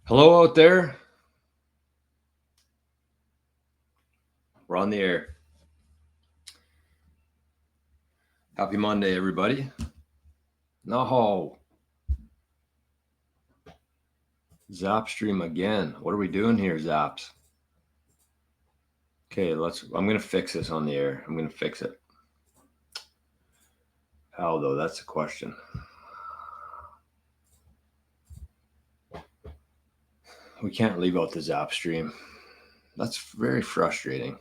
Hello out there. We're on the air. Happy Monday, everybody. No. Zap stream again. What are we doing here, Zaps? Okay, I'm going to fix this on the air. I'm going to fix it. How, though? That's the question. We can't leave out the Zap stream. That's very frustrating.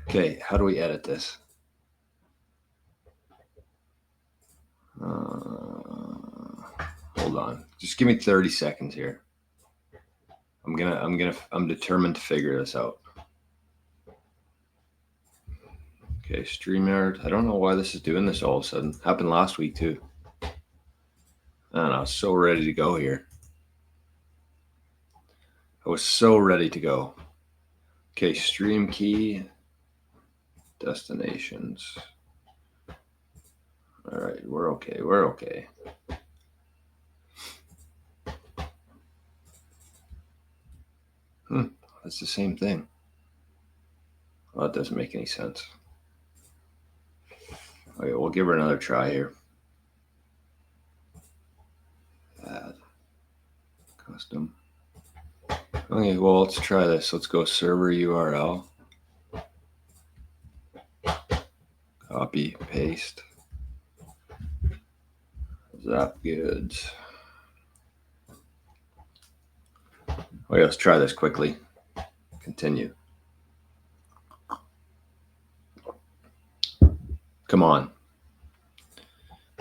Okay, how do we edit this? Hold on. Just give me 30 seconds here. I'm determined to figure this out. Okay, StreamYard. I don't know why this is doing this all of a sudden. Happened last week too. I don't know. I was so ready to go here. I was so ready to go. Okay, stream key, destinations. All right, we're okay. We're okay. That's the same thing. Well, that doesn't make any sense. Okay, we'll give her another try here. Add custom. Okay, well, let's try this. Let's go server URL. Copy, paste. Zap goods. Okay, let's try this quickly. Continue. Come on.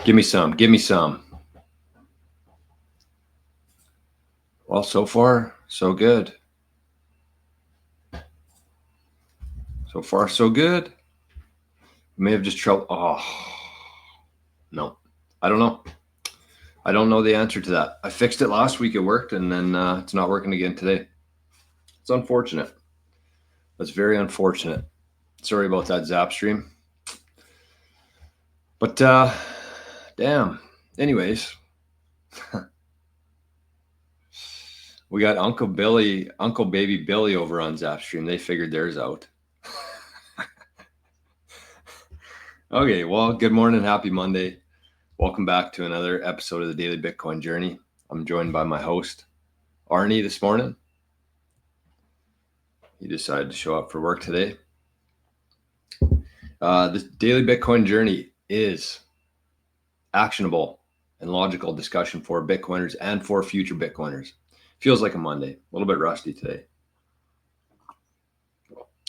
Give me some. Give me some. Well, so far, so good. So far, so good. May have just trouble. Oh, no. I don't know. I don't know the answer to that. I fixed it last week. It worked, and then it's not working again today. It's unfortunate. That's very unfortunate. Sorry about that, Zap stream. But damn. Anyways, we got Uncle Baby Billy over on Zap stream. They figured theirs out. Okay, well, good morning. Happy Monday. Welcome back to another episode of the Daily Bitcoin Journey. I'm joined by my host, Arnie, this morning. He decided to show up for work today. The Daily Bitcoin Journey is actionable and logical discussion for Bitcoiners and for future Bitcoiners. Feels like a Monday. A little bit rusty today.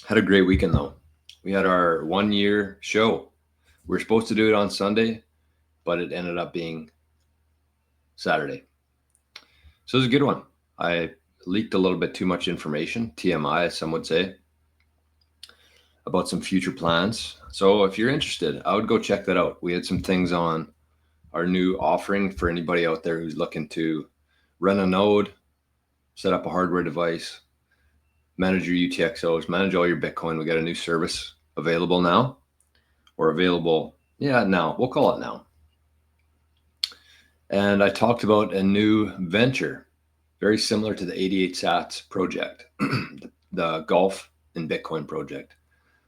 Had a great weekend, though. We had our 1 year show. We were supposed to do it on Sunday, but it ended up being Saturday. So it was a good one. I leaked a little bit too much information, TMI, as some would say, about some future plans. So if you're interested, I would go check that out. We had some things on our new offering for anybody out there who's looking to run a node, set up a hardware device, manage your UTXOs, manage all your Bitcoin. We got a new service available now, or available, now. We'll call it now. And I talked about a new venture, very similar to the 88 Sats project, the golf and Bitcoin project.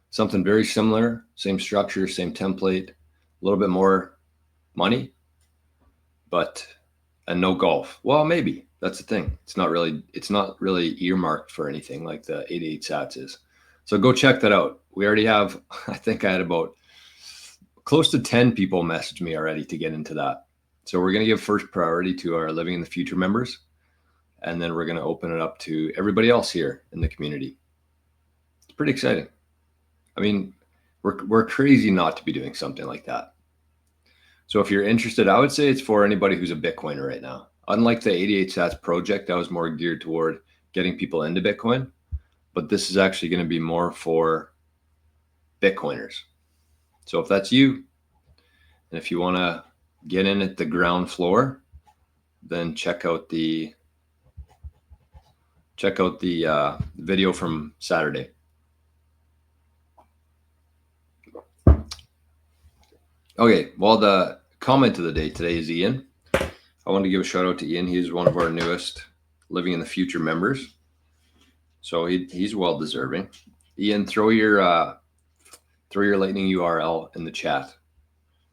Something very similar, same structure, same template, a little bit more money, and no golf. Well, maybe. That's the thing. It's not really earmarked for anything like the 88 Sats is. So go check that out. We already have, I think I had about close to 10 people message me already to get into that. So we're going to give first priority to our Living in the Future members, and then we're going to open it up to everybody else here in the community. It's pretty exciting. I mean, we're crazy not to be doing something like that. So if you're interested, I would say it's for anybody who's a Bitcoiner right now. Unlike the 88 Sats project, that was more geared toward getting people into Bitcoin, but this is actually going to be more for Bitcoiners. So if that's you, and if you want to get in at the ground floor, then check out the video from Saturday. Okay, well, the comment of the day today is Ian. I want to give a shout out to Ian. He's one of our newest Living in the Future members. So he's well deserving. Ian, throw your Lightning URL in the chat,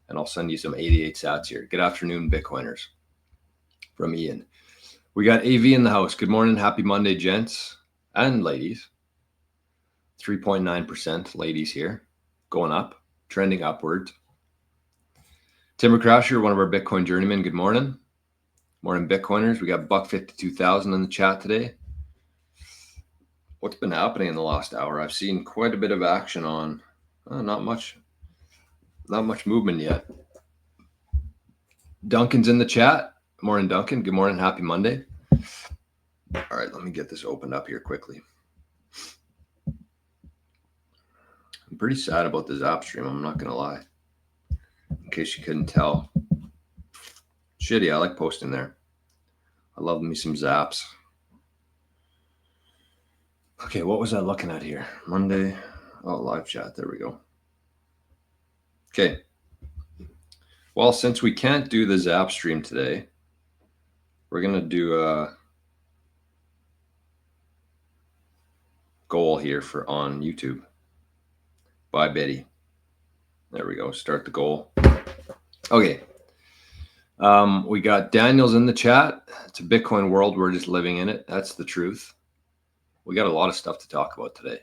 and I'll send you some 88 sats here. Good afternoon, Bitcoiners. From Ian. We got AV in the house. Good morning. Happy Monday, gents and ladies. 3.9% ladies here. Going up, trending upward. Timber Crasher, one of our Bitcoin Journeyman. Good morning. Morning, Bitcoiners. We got $152,000 in the chat today. What's been happening in the last hour? I've seen quite a bit of action on not much movement yet. Duncan's in the chat. Morning, Duncan. Good morning. Happy Monday. All right, let me get this opened up here quickly. I'm pretty sad about the Zap stream. I'm not going to lie. In case you couldn't tell. Shitty. I like posting there. I love me some Zaps. Okay, what was I looking at here? Monday. Oh, live chat. There we go. Okay. Well, since we can't do the Zap stream today, we're going to do a goal here on YouTube. Bye, Betty. There we go. Start the goal. Okay. We got Daniel's in the chat. It's a Bitcoin world. We're just living in it. That's the truth. We got a lot of stuff to talk about today.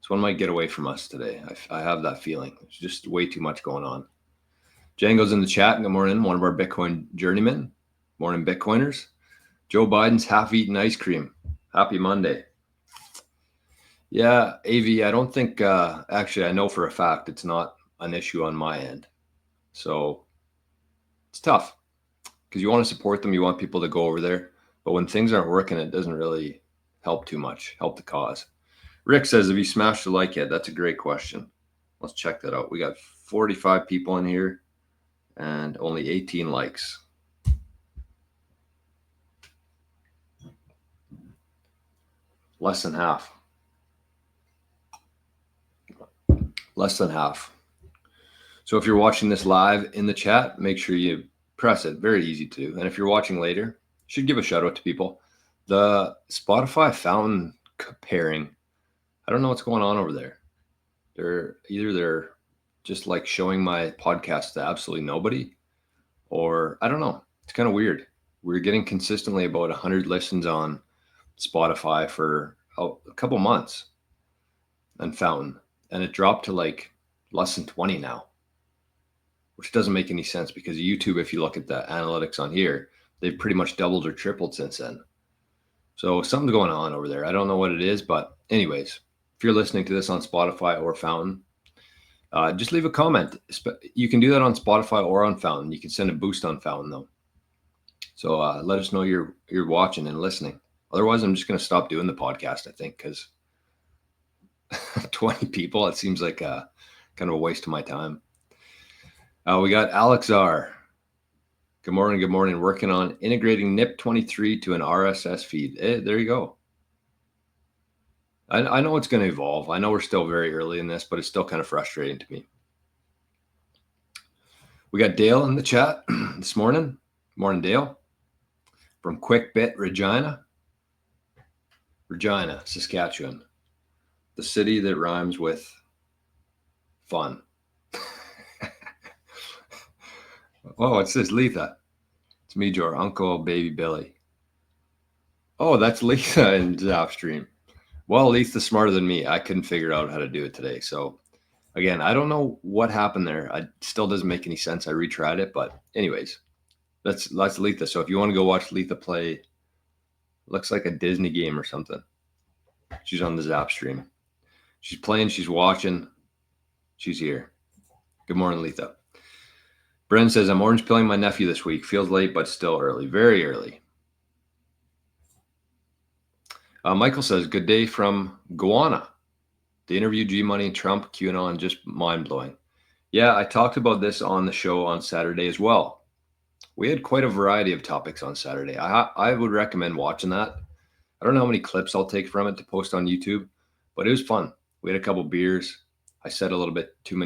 This one might get away from us today. I have that feeling. There's just way too much going on. Django's in the chat. Good morning. One of our Bitcoin journeymen. Morning, Bitcoiners. Joe Biden's half-eaten ice cream. Happy Monday. Yeah, AV, I don't think, actually, I know for a fact it's not an issue on my end. So it's tough because you want to support them. You want people to go over there. But when things aren't working, it doesn't really help too much, help the cause. Rick says, have you smashed the like yet? That's a great question. Let's check that out. We got 45 people in here and only 18 likes. Less than half. Less than half. So if you're watching this live in the chat, make sure you press it. Very easy to do. And if you're watching later, you should give a shout out to people. The Spotify fountain pairing, I don't know what's going on over there. They're just like showing my podcast to absolutely nobody, or I don't know. It's kind of weird. We're getting consistently about 100 listens on Spotify for a couple months and fountain, and it dropped to like less than 20 now, which doesn't make any sense because YouTube, if you look at the analytics on here, they've pretty much doubled or tripled since then. So something's going on over there. I don't know what it is, but anyways, if you're listening to this on Spotify or Fountain, just leave a comment. You can do that on Spotify or on Fountain. You can send a boost on Fountain though. So let us know you're watching and listening. Otherwise, I'm just going to stop doing the podcast, I think, because 20 people, it seems like kind of a waste of my time. We got Alex R. Good morning. Good morning. Working on integrating NIP23 to an RSS feed. There you go. I know it's going to evolve. I know we're still very early in this, but it's still kind of frustrating to me. We got Dale in the chat this morning. Morning, Dale. From Quickbit, Regina, Saskatchewan. The city that rhymes with fun. Oh, what's this? Letha. It's me, your uncle, baby Billy. Oh, that's Letha in Zapstream. Well, Letha's smarter than me. I couldn't figure out how to do it today. So again, I don't know what happened there. It still doesn't make any sense. I retried it, but anyways, that's Letha. So if you want to go watch Letha play, looks like a Disney game or something. She's on the Zapstream. She's playing, she's watching, she's here. Good morning, Letha. Bren says, I'm orange pilling my nephew this week. Feels late, but still early. Very early. Michael says, good day from Guyana. The interview, G-Money, Trump, QAnon, just mind-blowing. Yeah, I talked about this on the show on Saturday as well. We had quite a variety of topics on Saturday. I would recommend watching that. I don't know how many clips I'll take from it to post on YouTube, but it was fun. We had a couple beers. I said a little bit too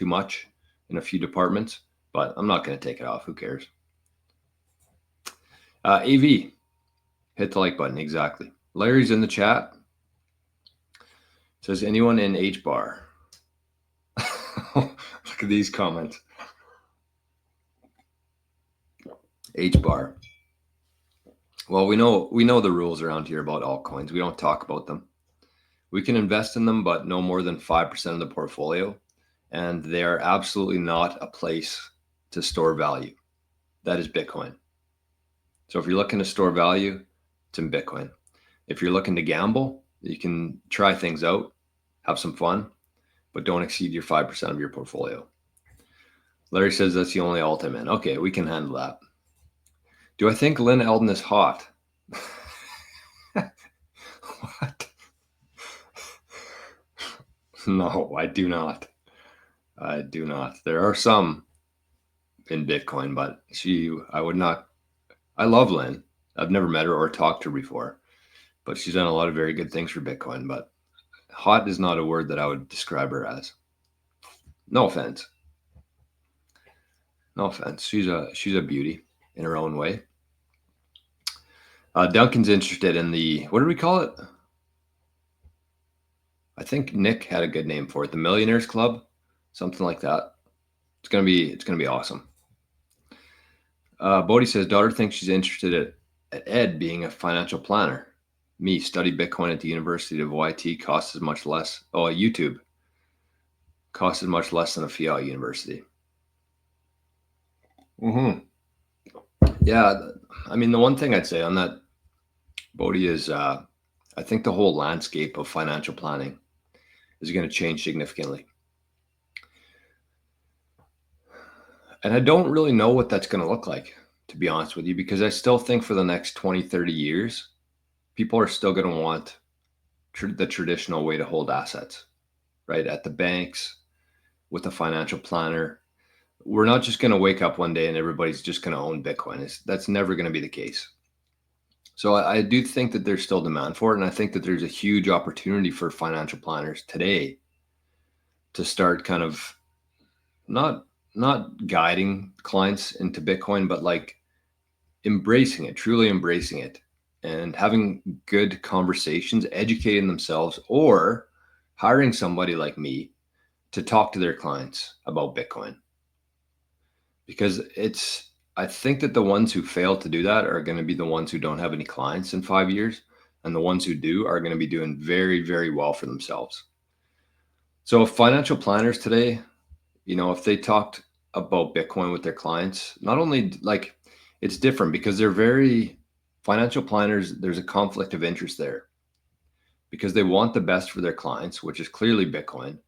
much in a few departments, but I'm not going to take it off. Who cares? AV, hit the like button. Exactly. Larry's in the chat. Says anyone in H bar? Look at these comments. H bar. Well, we know the rules around here about altcoins. We don't talk about them. We can invest in them, but no more than 5% of the portfolio. And they are absolutely not a place to store value. That is Bitcoin. So if you're looking to store value, it's in Bitcoin. If you're looking to gamble, you can try things out, have some fun, but don't exceed your 5% of your portfolio. Larry says that's the only alt I'm in. Okay, we can handle that. Do I think Lynn Eldon is hot? What? No, I do not. I do not. There are some in Bitcoin, but I would not. I love Lynn. I've never met her or talked to her before, but she's done a lot of very good things for Bitcoin. But hot is not a word that I would describe her as. No offense. No offense. She's a beauty in her own way. Duncan's interested in the, what do we call it? I think Nick had a good name for it. The Millionaires Club, something like that. It's gonna be awesome. Bodhi says daughter thinks she's interested at Ed being a financial planner. Me, study Bitcoin at the University of YT costs as much less. Oh, YouTube costs as much less than a fiat university. Yeah, I mean, the one thing I'd say on that, Bodhi, is I think the whole landscape of financial planning is going to change significantly. And I don't really know what that's going to look like, to be honest with you, because I still think for the next 20, 30 years, people are still going to want the traditional way to hold assets, right? At the banks, with a financial planner. We're not just going to wake up one day and everybody's just going to own Bitcoin. That's never going to be the case. So I do think that there's still demand for it. And I think that there's a huge opportunity for financial planners today to start kind of not guiding clients into Bitcoin, but like embracing it, truly embracing it, and having good conversations, educating themselves, or hiring somebody like me to talk to their clients about Bitcoin. Because I think that the ones who fail to do that are going to be the ones who don't have any clients in 5 years. And the ones who do are going to be doing very, very well for themselves. So if financial planners today, if they talked about Bitcoin with their clients, not only like it's different because financial planners, there's a conflict of interest there because they want the best for their clients, which is clearly Bitcoin.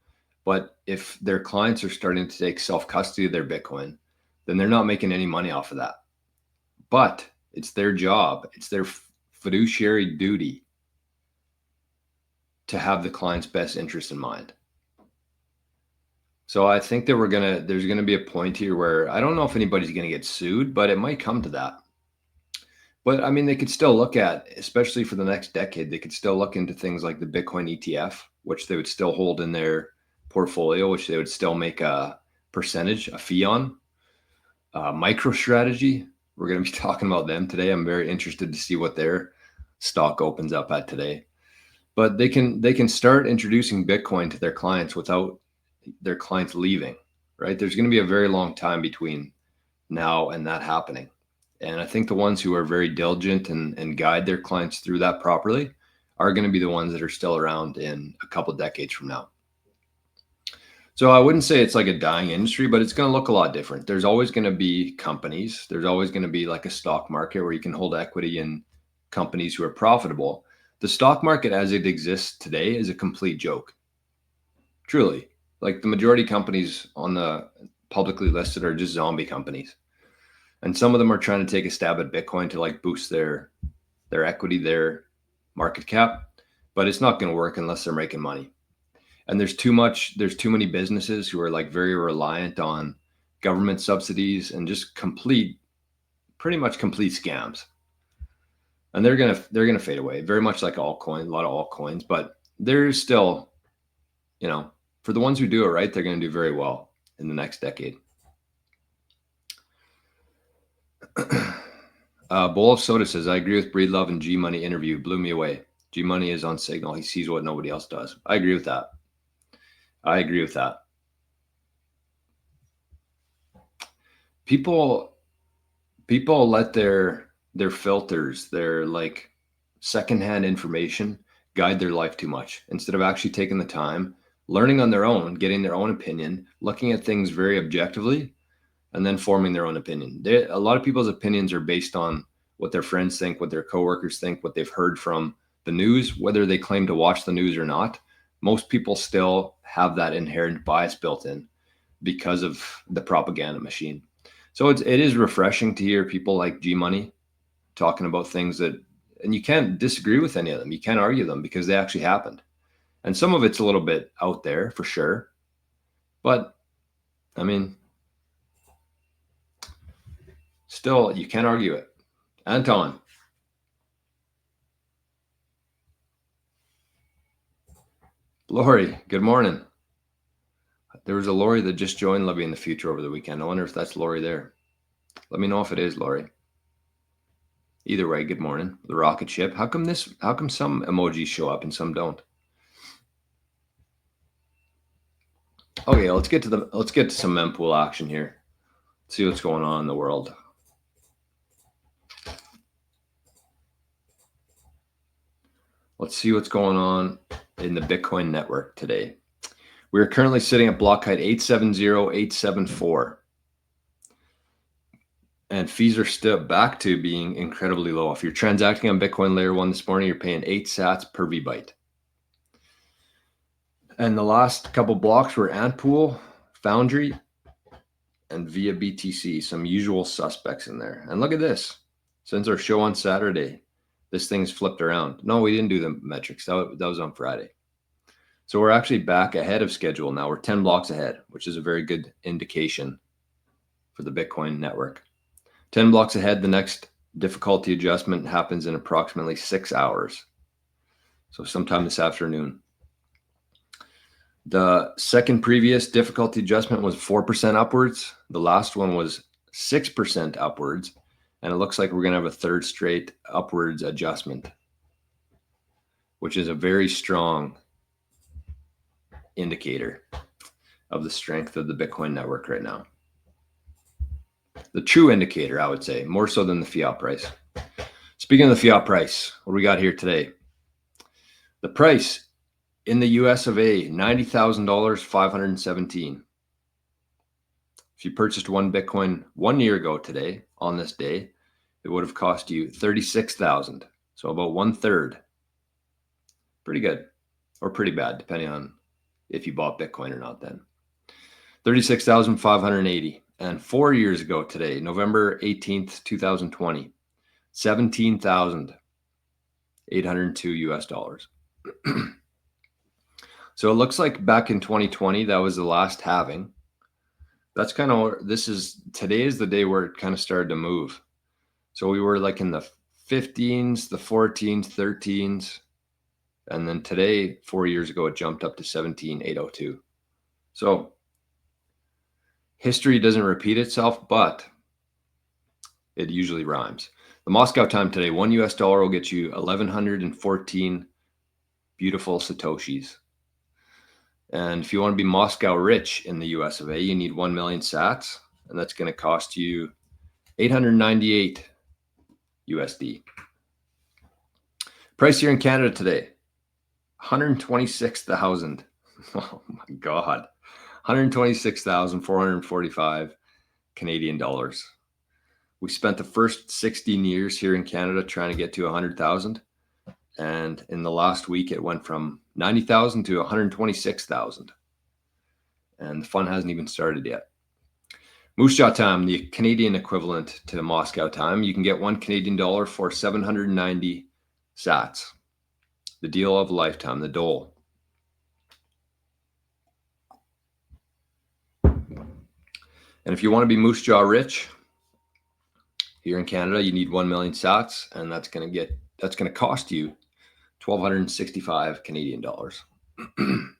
But if their clients are starting to take self-custody of their Bitcoin, then they're not making any money off of that. But it's their job, it's their fiduciary duty to have the client's best interest in mind. So I think that there's gonna be a point here where I don't know if anybody's gonna get sued, but it might come to that. But I mean, they could still look at, especially for the next decade, they could still look into things like the Bitcoin ETF, which they would still hold in their portfolio, which they would still make a percentage, a fee on. MicroStrategy, we're going to be talking about them today. I'm very interested to see what their stock opens up at today. But they can start introducing Bitcoin to their clients without their clients leaving, right? There's going to be a very long time between now and that happening. And I think the ones who are very diligent and guide their clients through that properly are going to be the ones that are still around in a couple of decades from now. So I wouldn't say it's like a dying industry, but it's going to look a lot different. There's always going to be companies. There's always going to be like a stock market where you can hold equity in companies who are profitable. The stock market as it exists today is a complete joke. Truly. Like the majority of companies on the publicly listed are just zombie companies. And some of them are trying to take a stab at Bitcoin to like boost their equity, their market cap, but it's not going to work unless they're making money. And there's too many businesses who are like very reliant on government subsidies and just pretty much complete scams. And they're gonna fade away, very much like altcoin, a lot of altcoins. But there's still, for the ones who do it right, they're gonna do very well in the next decade. Bowl of Soda says, I agree with Breedlove and G Money interview. Blew me away. G Money is on signal. He sees what nobody else does. I agree with that. I agree with that. People let their filters, their like secondhand information guide their life too much instead of actually taking the time, learning on their own, getting their own opinion, looking at things very objectively, and then forming their own opinion. A lot of people's opinions are based on what their friends think, what their coworkers think, what they've heard from the news, whether they claim to watch the news or not. Most people still have that inherent bias built in because of the propaganda machine. So it is refreshing to hear people like G Money talking about things that, and you can't disagree with any of them. You can't argue them because they actually happened. And some of it's a little bit out there for sure. But I mean, still, you can't argue it. Anton. Lori, good morning. There was a Lori that just joined Libby in the Future over the weekend. I wonder if that's Lori there. Let me know if it is Lori. Either way, good morning. The rocket ship. How come some emojis show up and some don't? Okay, let's get to some mempool action here. See what's going on in the world. Let's see what's going on in the Bitcoin network today. We're currently sitting at block height 870.874. And fees are still back to being incredibly low. If you're transacting on Bitcoin layer 1 this morning, you're paying 8 sats per VByte. And the last couple blocks were Antpool, Foundry, and via BTC, some usual suspects in there. And look at this. Since our show on Saturday, this thing's flipped around. No, we didn't do the metrics. That was on Friday. So we're actually back ahead of schedule now. We're 10 blocks ahead, which is a very good indication for the Bitcoin network. 10 blocks ahead, the next difficulty adjustment happens in approximately 6 hours. So sometime this afternoon. The second previous difficulty adjustment was 4% upwards. The last one was 6% upwards. And it looks like we're going to have a third straight upwards adjustment, which is a very strong indicator of the strength of the Bitcoin network right now. The true indicator, I would say, more so than the fiat price. Speaking of the fiat price, what do we got here today? The price in the US of A, $90,000, 517. If you purchased one Bitcoin 1 year ago today, on this day, it would have cost you 36,000. So about 1/3. Pretty good or pretty bad, depending on if you bought Bitcoin or not then. 36,580. And 4 years ago today, November 18th, 2020, 17,802 US dollars. So it looks like back in 2020, that was the last halving. That's kind of, today is the day where it kind of started to move. So we were like in the 15s, the 14s, 13s. And then today, 4 years ago, it jumped up to 17,802. So history doesn't repeat itself, but it usually rhymes. The Moscow time today, $1 US will get you 1,114 beautiful Satoshis. And if you want to be Moscow rich in the US of A, you need 1 million sats, and that's going to cost you 898 USD. Price here in Canada today, 126,000. Oh my God. 126,445 Canadian dollars. We spent the first 16 years here in Canada trying to get to 100,000. And in the last week, it went from 90,000 to 126,000. And the fun hasn't even started yet. Moose Jaw time, the Canadian equivalent to Moscow time, you can get $1 Canadian for 790 sats. The deal of a lifetime, the dole. And if you want to be Moose Jaw rich here in Canada, you need 1 million sats, and that's going to cost you 1,265 Canadian dollars. That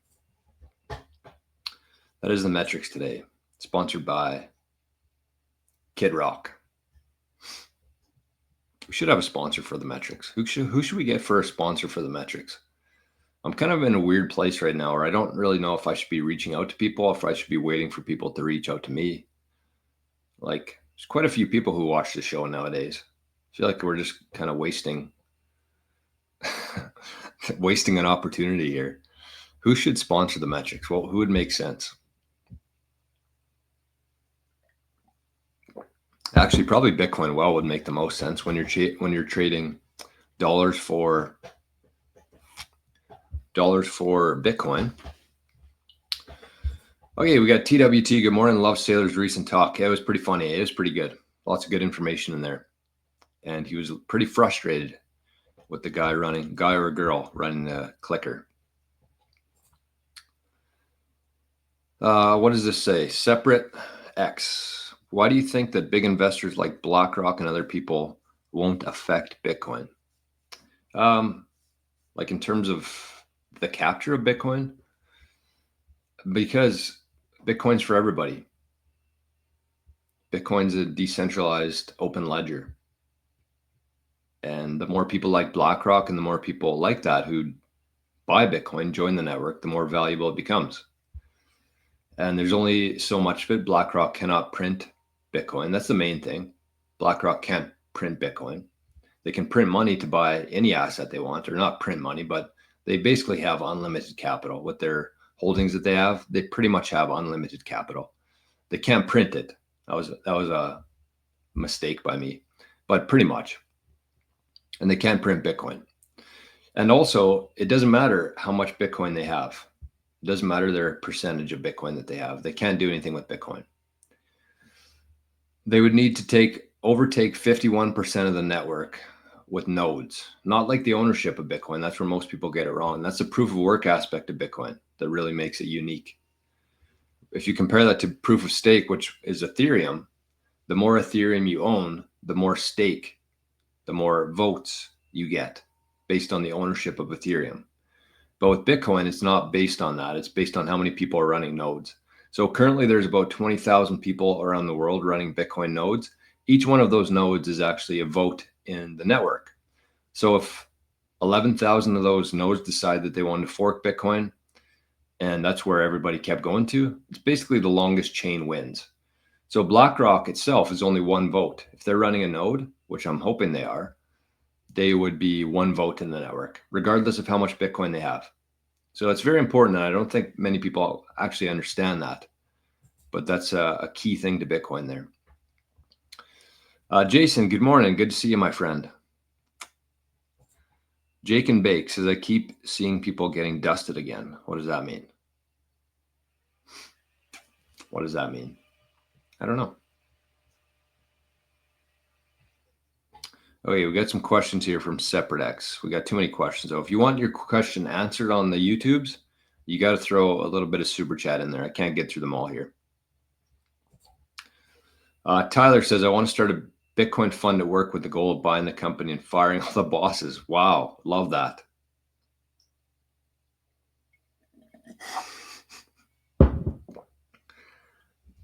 is the metrics today, sponsored by Kid Rock. We should have a sponsor for the metrics. Who should we get for a sponsor for the metrics? I'm kind of in a weird place right now where I don't really know if I should be reaching out to people, if I should be waiting for people to reach out to me. Like, there's quite a few people who watch the show nowadays. I feel like we're just kind of wasting an opportunity here. Who should sponsor the metrics? Well, who would make sense? Actually, probably Bitcoin Well would make the most sense when you're trading dollars for Bitcoin. Okay, we got TWT. Good morning. Love Sailor's recent talk. It was pretty funny. It was pretty good. Lots of good information in there. And he was pretty frustrated with the guy or girl running the clicker. What does this say? Separate X. Why do you think that big investors like BlackRock and other people won't affect Bitcoin? Like in terms of the capture of Bitcoin? Because Bitcoin's for everybody. Bitcoin's a decentralized open ledger. And the more people like BlackRock and the more people like that who buy Bitcoin, join the network, the more valuable it becomes. And there's only so much of it. BlackRock cannot print Bitcoin. That's the main thing. BlackRock can't print Bitcoin. They can print money to buy any asset they want, or not print money, but they basically have unlimited capital with their holdings that they have. They pretty much have unlimited capital. They can't print it. That was a mistake by me, but pretty much. And they can't print Bitcoin. And also, it doesn't matter how much Bitcoin they have. It doesn't matter their percentage of Bitcoin that they have. They can't do anything with Bitcoin. They would need to overtake 51% of the network with nodes, not like the ownership of Bitcoin. That's where most people get it wrong. That's the proof of work aspect of Bitcoin that really makes it unique. If you compare that to proof of stake, which is Ethereum, the more Ethereum you own, the more stake, the more votes you get based on the ownership of Ethereum. But with Bitcoin, it's not based on that. It's based on how many people are running nodes. So currently there's about 20,000 people around the world running Bitcoin nodes. Each one of those nodes is actually a vote in the network. So if 11,000 of those nodes decide that they want to fork Bitcoin, and that's where everybody kept going to, it's basically the longest chain wins. So BlackRock itself is only one vote. If they're running a node, which I'm hoping they are, they would be one vote in the network, regardless of how much Bitcoin they have. So it's very important, and I don't think many people actually understand that. But that's a key thing to Bitcoin there. Jason, good morning. Good to see you, my friend. Jake and Bake says, I keep seeing people getting dusted again. What does that mean? What does that mean? I don't know. Okay, we got some questions here from Separate X. We got too many questions. So if you want your question answered on the YouTubes, you got to throw a little bit of super chat in there. I can't get through them all here. Tyler says, I want to start a Bitcoin fund at work with the goal of buying the company and firing all the bosses. Wow, love that.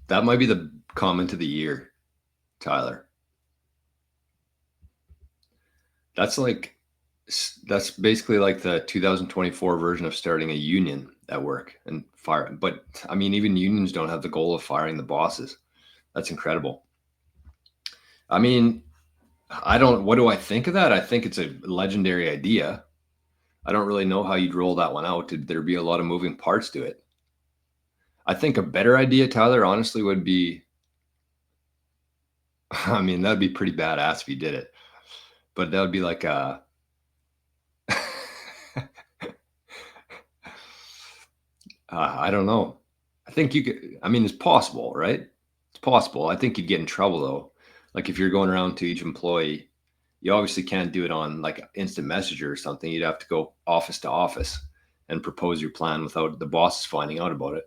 That might be the comment of the year, Tyler. That's basically like the 2024 version of starting a union at work and fire. But I mean, even unions don't have the goal of firing the bosses. That's incredible. I mean, what do I think of that? I think it's a legendary idea. I don't really know how you'd roll that one out. There'd be a lot of moving parts to it. I think a better idea, Tyler, honestly, would be, I mean, that'd be pretty badass if you did it. But that would be like I don't know. I think you could, I mean, it's possible, right? It's possible. I think you'd get in trouble though. Like if you're going around to each employee, you obviously can't do it on like instant messenger or something. You'd have to go office to office and propose your plan without the bosses finding out about it.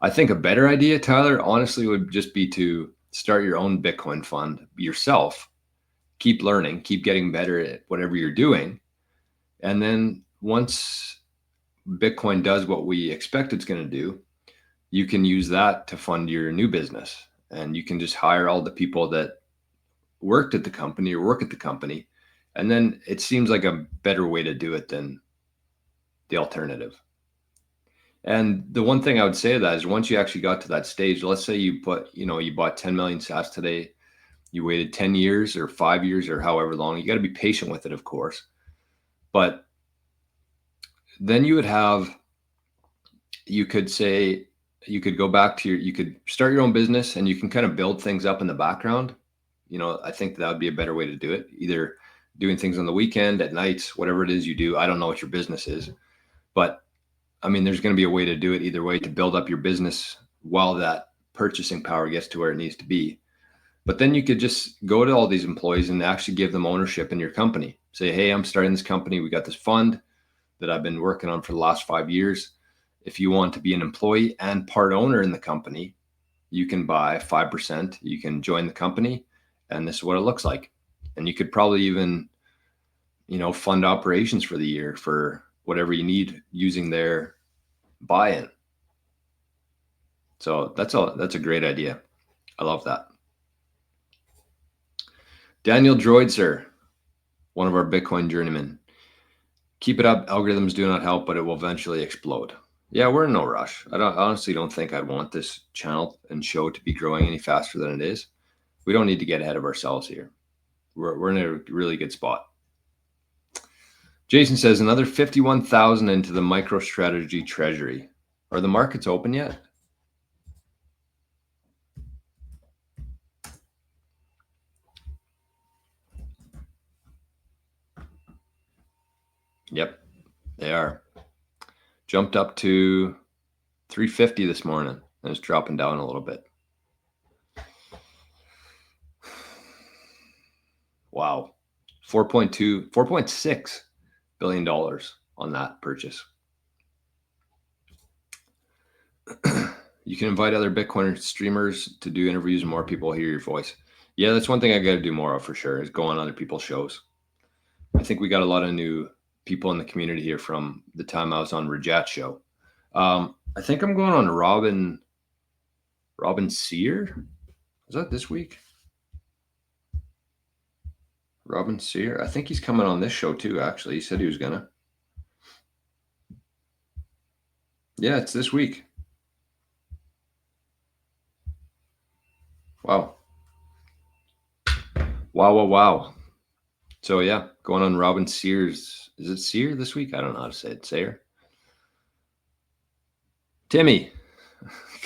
I think a better idea, Tyler, honestly, would just be to start your own Bitcoin fund yourself. Keep learning, keep getting better at whatever you're doing. And then once Bitcoin does what we expect it's going to do, you can use that to fund your new business. And you can just hire all the people that worked at the company or work at the company. And then it seems like a better way to do it than the alternative. And the one thing I would say to that is once you actually got to that stage, let's say you bought 10 million sats today, you waited 10 years or 5 years or however long, you got to be patient with it, of course. But then you could go back to you could start your own business and you can kind of build things up in the background. I think that would be a better way to do it. Either doing things on the weekend, at nights, whatever it is you do. I don't know what your business is, but I mean, there's going to be a way to do it either way to build up your business while that purchasing power gets to where it needs to be. But then you could just go to all these employees and actually give them ownership in your company. Say, hey, I'm starting this company. We got this fund that I've been working on for the last 5 years. If you want to be an employee and part owner in the company, you can buy 5%. You can join the company, and this is what it looks like. And you could probably even, fund operations for the year for whatever you need using their buy-in. So that's a great idea. I love that. Daniel Droidser, one of our Bitcoin journeymen. Keep it up. Algorithms do not help, but it will eventually explode. Yeah, we're in no rush. I honestly don't think I'd want this channel and show to be growing any faster than it is. We don't need to get ahead of ourselves here. We're in a really good spot. Jason says another 51,000 into the MicroStrategy treasury. Are the markets open yet? Yep, they are. Jumped up to 350 this morning and it's dropping down a little bit. Wow. $4.6 billion on that purchase. You can invite other Bitcoin streamers to do interviews and more people hear your voice. Yeah, that's one thing I got to do more of for sure, is go on other people's shows. I think we got a lot of new people in the community here from the time I was on Rajat's show. I think I'm going on Robin Sear. Is that this week? Robin Sear. I think he's coming on this show too, actually. He said he was gonna. Yeah, it's this week. Wow. Wow. So yeah, going on Robin Sears. Is it Sear this week? I don't know how to say it. Sayer. Timmy,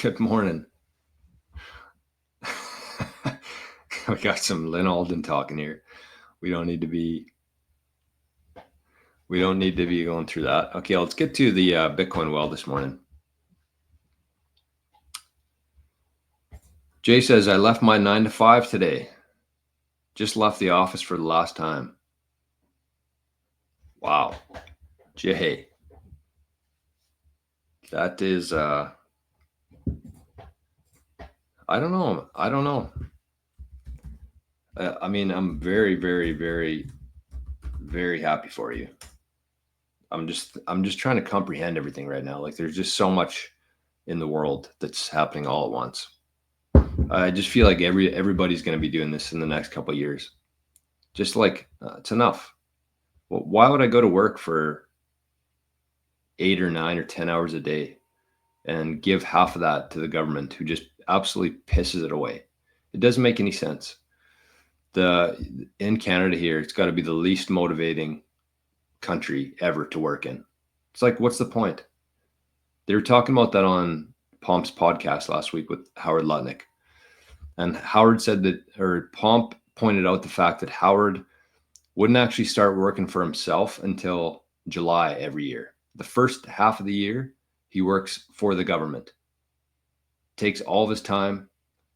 good morning. We got some Lynn Alden talking here. We don't need to be going through that. Okay, let's get to the Bitcoin well this morning. Jay says, I left my 9 to 5 today. Just left the office for the last time. Wow. Jay. That is, I don't know. I mean, I'm very, very, very, very happy for you. I'm just trying to comprehend everything right now. Like there's just so much in the world that's happening all at once. I just feel like everybody's going to be doing this in the next couple of years. Just like it's enough. Well, why would I go to work for 8 or 9 or 10 hours a day and give half of that to the government who just absolutely pisses it away? It doesn't make any sense. In Canada here, it's got to be the least motivating country ever to work in. It's like, what's the point? They were talking about that on Pomp's podcast last week with Howard Lutnick. And Howard said that, or Pomp pointed out the fact that Howard wouldn't actually start working for himself until July every year. The first half of the year, he works for the government. Takes all of his time,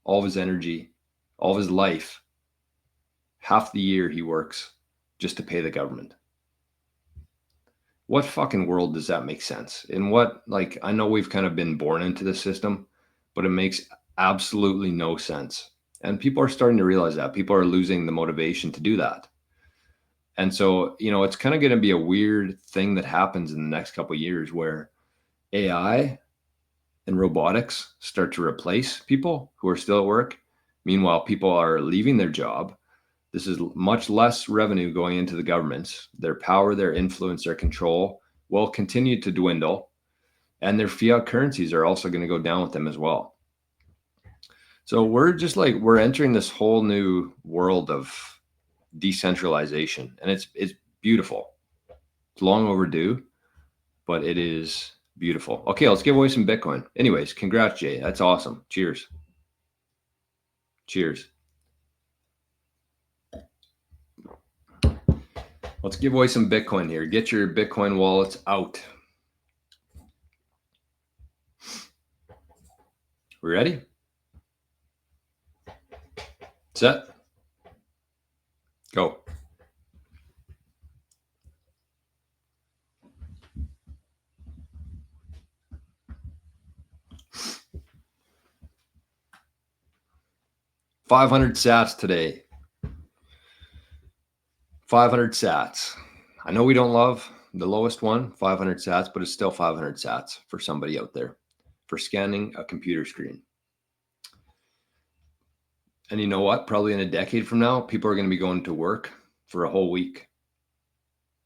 all of his energy, all of his life. Half the year he works just to pay the government. What fucking world does that make sense? In what, like, I know we've kind of been born into this system, but it makes absolutely no sense. And people are starting to realize that. People are losing the motivation to do that. And so, it's kind of going to be a weird thing that happens in the next couple of years where AI and robotics start to replace people who are still at work. Meanwhile, people are leaving their job This is much less revenue going into the governments. Their power, their influence, their control will continue to dwindle, and their fiat currencies are also going to go down with them as well. So we're entering this whole new world of decentralization, and it's beautiful. It's long overdue, but it is beautiful. Okay, let's give away some Bitcoin. Anyways, congrats, Jay. That's awesome. Cheers. Cheers. Let's give away some Bitcoin here. Get your Bitcoin wallets out. We ready? Set. Go. $500 sats today. 500 sats. I know we don't love the lowest one, 500 sats, but it's still 500 sats for somebody out there for scanning a computer screen. And you know what? Probably in a decade from now, people are going to be going to work for a whole week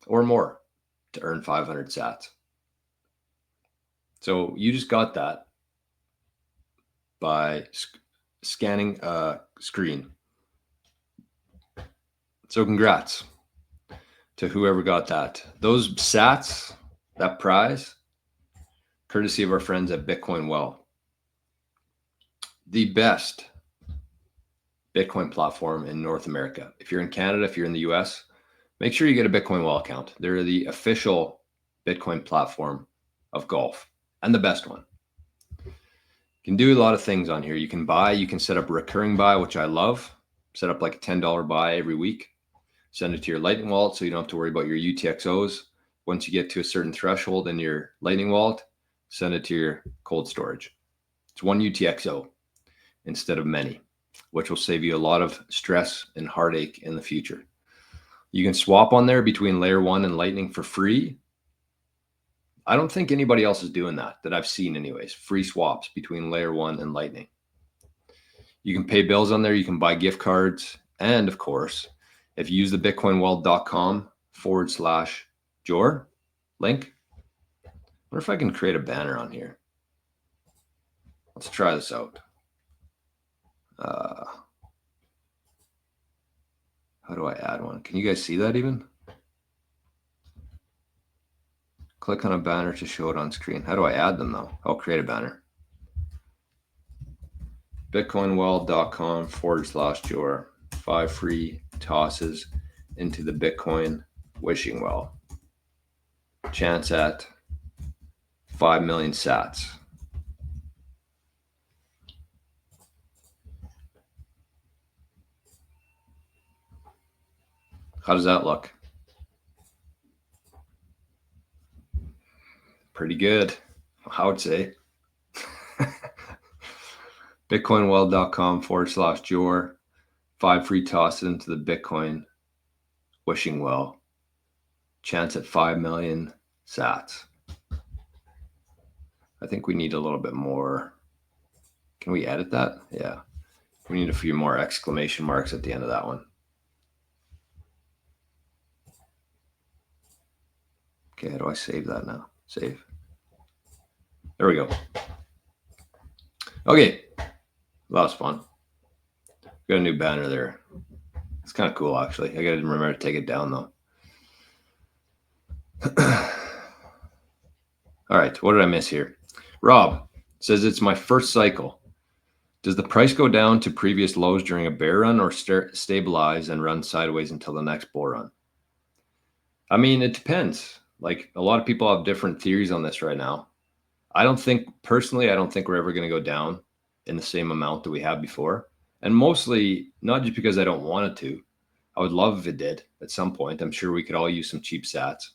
or more to earn 500 sats. So you just got that by scanning a screen. So congrats to whoever got that. Those sats, that prize, courtesy of our friends at Bitcoin Well. The best Bitcoin platform in North America. If you're in Canada, if you're in the US, make sure you get a Bitcoin Well account. They're the official Bitcoin platform of golf and the best one. You can do a lot of things on here. You can buy, you can set up recurring buy, which I love. Set up like a $10 buy every week. Send it to your Lightning wallet so you don't have to worry about your UTXOs. Once you get to a certain threshold in your Lightning wallet, send it to your cold storage. It's one UTXO instead of many, which will save you a lot of stress and heartache in the future. You can swap on there between Layer 1 and Lightning for free. I don't think anybody else is doing that I've seen anyways. Free swaps between Layer 1 and Lightning. You can pay bills on there. You can buy gift cards. And of course, if you use the bitcoinwealth.com/Jor link, I wonder if I can create a banner on here. Let's try this out. How do I add one? Can you guys see that even? Click on a banner to show it on screen. How do I add them though? I'll create a banner. bitcoinwell.com/Jor. 5 free tosses into the Bitcoin wishing well. Chance at 5 million sats. How does that look? Pretty good, I would say. bitcoinwell.com/Jor. 5 free tosses into the Bitcoin wishing well. Chance at 5 million sats. I think we need a little bit more. Can we edit that? Yeah. We need a few more exclamation marks at the end of that one. Okay, how do I save that now? Save. There we go. Okay. That was fun. Got a new banner there. It's kind of cool, actually. I got to remember to take it down, though. All right. What did I miss here? Rob says it's my first cycle. Does the price go down to previous lows during a bear run or stabilize and run sideways until the next bull run? I mean, it depends. Like a lot of people have different theories on this right now. I don't think we're ever going to go down in the same amount that we have before. And mostly not just because I don't want it to. I would love if it did at some point. I'm sure we could all use some cheap sats,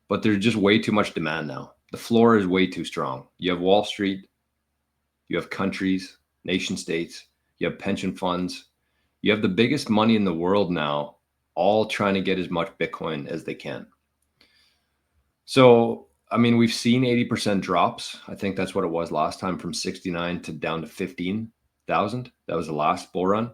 but there's just way too much demand now. The floor is way too strong. You have Wall Street, you have countries, nation states, you have pension funds, you have the biggest money in the world now, all trying to get as much Bitcoin as they can. So, I mean, we've seen 80% drops. I think that's what it was last time, from 69 to down to 15,000. That was the last bull run.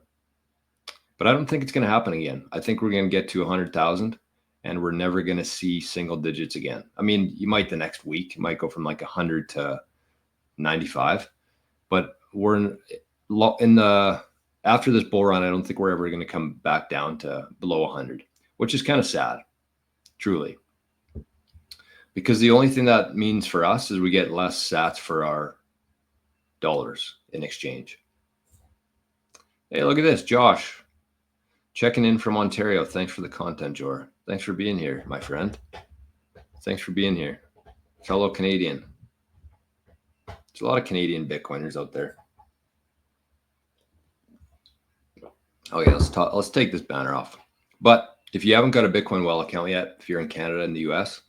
But I don't think it's going to happen again. I think we're going to get to 100,000 and we're never going to see single digits again. I mean, you might the next week, it might go from like 100 to 95, but we're in the after this bull run, I don't think we're ever going to come back down to below 100, which is kind of sad, truly. Because the only thing that means for us is we get less sats for our dollars in exchange. Hey, look at this, Josh. Checking in from Ontario. Thanks for the content, Jor. Thanks for being here, my friend. Thanks for being here. Fellow Canadian. There's a lot of Canadian Bitcoiners out there. Okay, let's take this banner off. But if you haven't got a Bitcoin Well account yet, if you're in Canada and the US,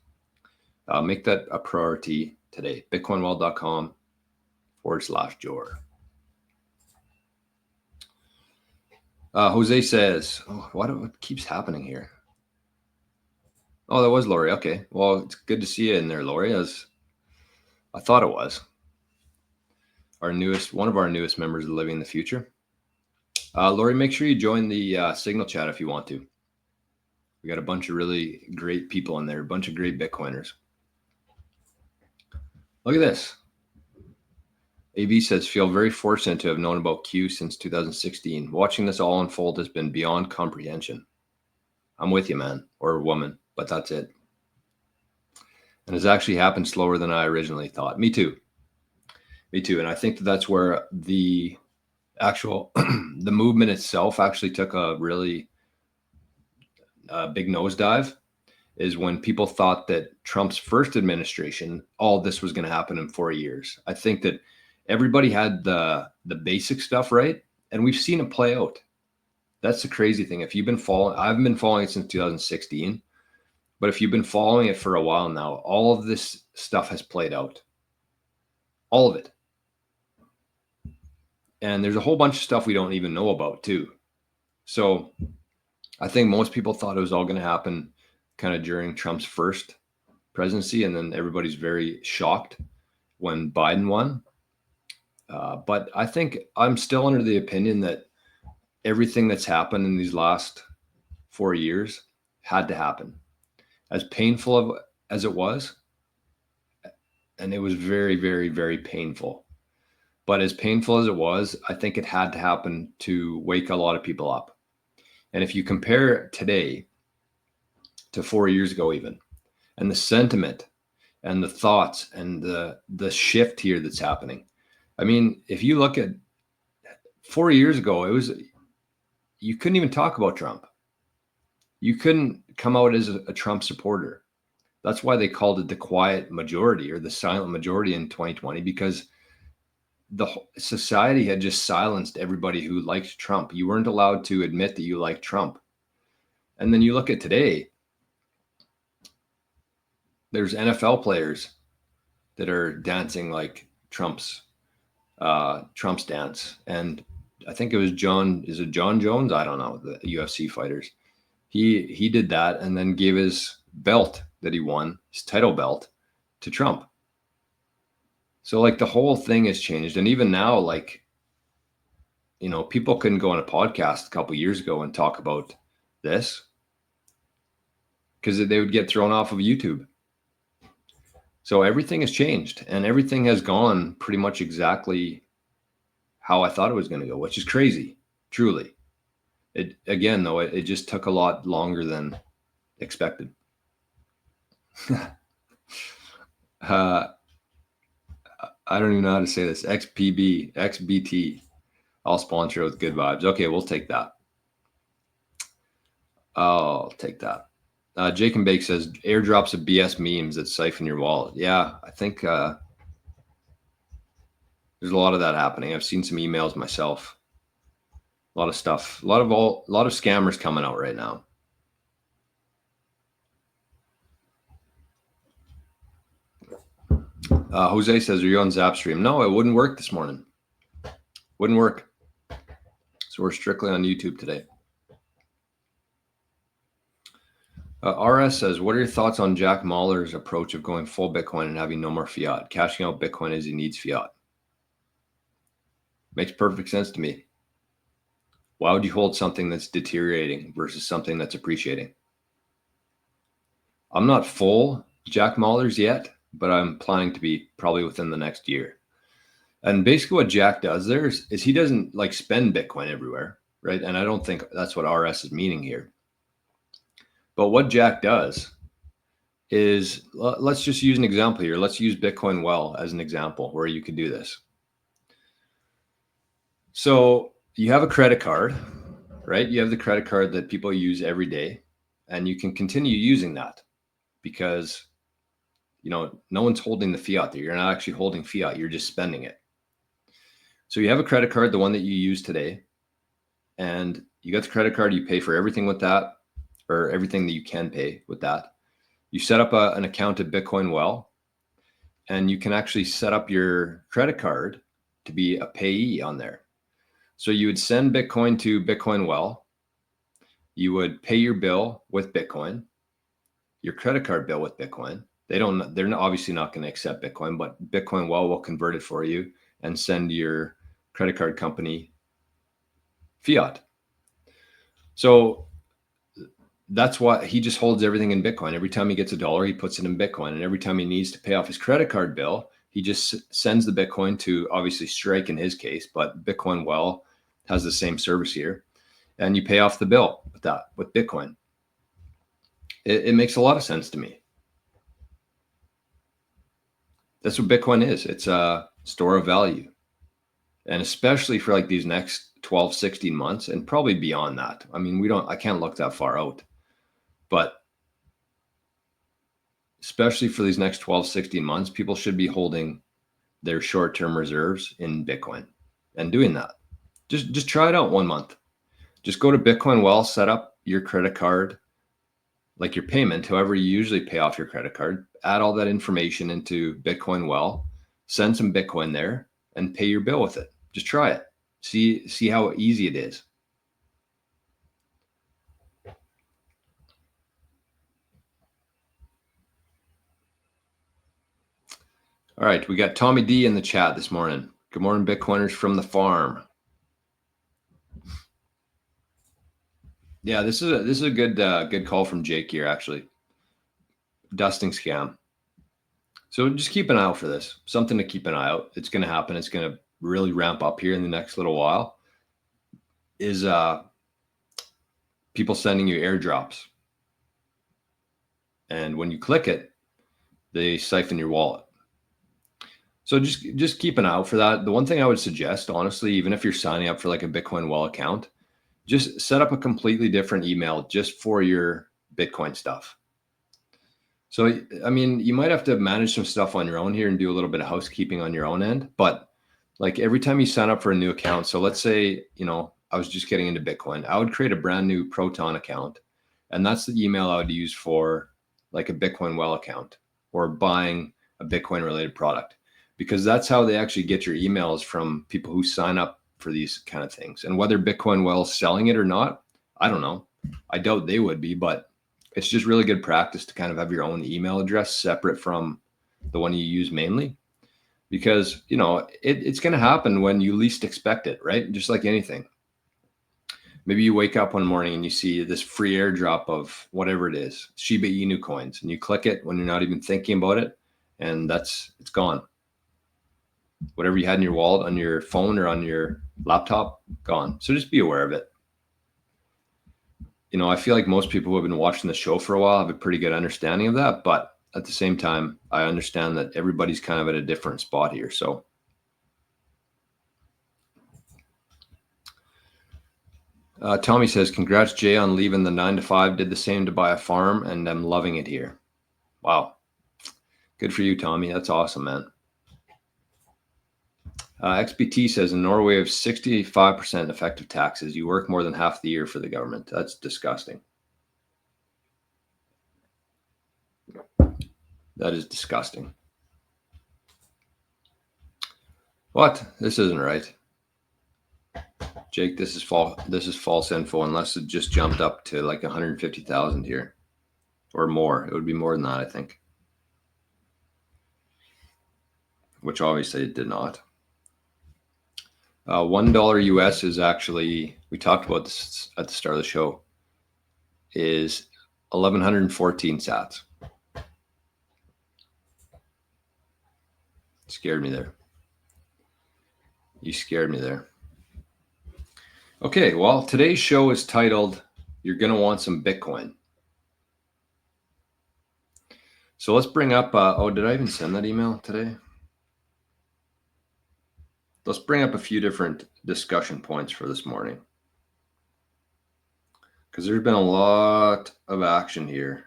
make that a priority today. bitcoinwell.com/Jor. Jose says, oh, what keeps happening here? Oh, that was Lori. Okay. Well, it's good to see you in there, Lori, as I thought it was. One of our newest members of Living the Future. Lori, make sure you join the Signal chat if you want to. We got a bunch of really great people in there, a bunch of great Bitcoiners. Look at this. AB says, feel very fortunate to have known about Q since 2016. Watching this all unfold has been beyond comprehension. I'm with you, man, or woman, but that's it. And it's actually happened slower than I originally thought. Me too. Me too. And I think that's where the actual, the movement itself actually took a really big nosedive, is when people thought that Trump's first administration, all this was going to happen in 4 years. I think that everybody had the basic stuff right, and we've seen it play out. That's the crazy thing. If you've been following, I haven't been following it since 2016, but if you've been following it for a while now, all of this stuff has played out. All of it. And there's a whole bunch of stuff we don't even know about too. So I think most people thought it was all going to happen kind of during Trump's first presidency, and then everybody's very shocked when Biden won. But I think I'm still under the opinion that everything that's happened in these last 4 years had to happen. As painful as it was, and it was very, very, very painful. But as painful as it was, I think it had to happen to wake a lot of people up. And if you compare today to 4 years ago even, and the sentiment and the thoughts and the shift here that's happening. I mean, if you look at 4 years ago, you couldn't even talk about Trump. You couldn't come out as a Trump supporter. That's why they called it the quiet majority or the silent majority in 2020, because the society had just silenced everybody who liked Trump. You weren't allowed to admit that you liked Trump. And then you look at today, there's NFL players that are dancing like Trump's dance. And I think it was John Jones? I don't know, the UFC fighters. He did that and then gave his belt that he won, his title belt, to Trump. So like the whole thing has changed. And even now, like, you know, people couldn't go on a podcast a couple of years ago and talk about this because they would get thrown off of YouTube. So everything has changed and everything has gone pretty much exactly how I thought it was going to go, which is crazy, truly. It just took a lot longer than expected. I don't even know how to say this. XBT. I'll sponsor it with good vibes. Okay, we'll take that. I'll take that. Jake and Bake says, airdrops of BS memes that siphon your wallet. Yeah, I think there's a lot of that happening. I've seen some emails myself. A lot of stuff. A lot of scammers coming out right now. Jose says, are you on Zap stream? No, it wouldn't work this morning. Wouldn't work. So we're strictly on YouTube today. RS says, what are your thoughts on Jack Mallers' approach of going full Bitcoin and having no more fiat, cashing out Bitcoin as he needs fiat? Makes perfect sense to me. Why would you hold something that's deteriorating versus something that's appreciating? I'm not full Jack Mahlers yet, but I'm planning to be probably within the next year. And basically what Jack does there is he doesn't like spend Bitcoin everywhere, right? And I don't think that's what RS is meaning here. But what Jack does is, let's just use an example here. Let's use Bitcoin Well as an example where you can do this. So you have a credit card, right? You have the credit card that people use every day, and you can continue using that because, you know, no one's holding the fiat there. You're not actually holding fiat. You're just spending it. So you have a credit card, the one that you use today, and you got the credit card, you pay for everything with that, or everything that you can pay with that. You set up an account at Bitcoin Well, and you can actually set up your credit card to be a payee on there. So you would send Bitcoin to Bitcoin Well, you would pay your bill with Bitcoin, your credit card bill with Bitcoin. They're obviously not going to accept Bitcoin, but Bitcoin Well will convert it for you and send your credit card company fiat. So that's why he just holds everything in Bitcoin. Every time he gets $1, he puts it in Bitcoin. And every time he needs to pay off his credit card bill, he just sends the Bitcoin to, obviously, Strike in his case, but Bitcoin Well has the same service here. And you pay off the bill with Bitcoin. It makes a lot of sense to me. That's what Bitcoin is. It's a store of value. And especially for like these next 12, 16 months and probably beyond that. I mean, I can't look that far out. But especially for these next 12, 16 months, people should be holding their short-term reserves in Bitcoin and doing that. Just try it out 1 month. Just go to Bitcoin Well, set up your credit card, like your payment, however you usually pay off your credit card, add all that information into Bitcoin Well, send some Bitcoin there, and pay your bill with it. Just try it. See how easy it is. All right, we got Tommy D in the chat this morning. Good morning, Bitcoiners from the farm. Yeah, this is a good call from Jake here, actually. Dusting scam. So just keep an eye out for this. Something to keep an eye out. It's going to happen. It's going to really ramp up here in the next little while. Is people sending you airdrops, and when you click it, they siphon your wallet. So just keep an eye out for that. The one thing I would suggest, honestly, even if you're signing up for like a Bitcoin Well account, just set up a completely different email just for your Bitcoin stuff. So, I mean, you might have to manage some stuff on your own here and do a little bit of housekeeping on your own end. But like every time you sign up for a new account, so let's say, you know, I was just getting into Bitcoin, I would create a brand new Proton account. And that's the email I would use for like a Bitcoin Well account or buying a Bitcoin related product, because that's how they actually get your emails from people who sign up for these kind of things. And whether Bitcoin Well's selling it or not, I don't know. I doubt they would be, but it's just really good practice to kind of have your own email address separate from the one you use mainly, because, you know, it's going to happen when you least expect it, right? Just like anything. Maybe you wake up one morning and you see this free airdrop of whatever it is, Shiba Inu coins, and you click it when you're not even thinking about it, and it's gone. Whatever you had in your wallet, on your phone or on your laptop, gone. So just be aware of it. You know, I feel like most people who have been watching the show for a while have a pretty good understanding of that. But at the same time, I understand that everybody's kind of at a different spot here. So Tommy says, congrats, Jay, on leaving the 9 to 5. Did the same to buy a farm, and I'm loving it here. Wow. Good for you, Tommy. That's awesome, man. XBT says, in Norway, we have 65% effective taxes. You work more than half the year for the government. That's disgusting. That is disgusting. What? This isn't right. Jake, this is false info, unless it just jumped up to like 150,000 here or more. It would be more than that, I think. Which obviously it did not. $1 US is actually, we talked about this at the start of the show, is 1,114 sats. Scared me there. You scared me there. Okay, well, today's show is titled, You're Going to Want Some Bitcoin. So let's bring up, oh, did I even send that email today? Let's bring up a few different discussion points for this morning, because there's been a lot of action here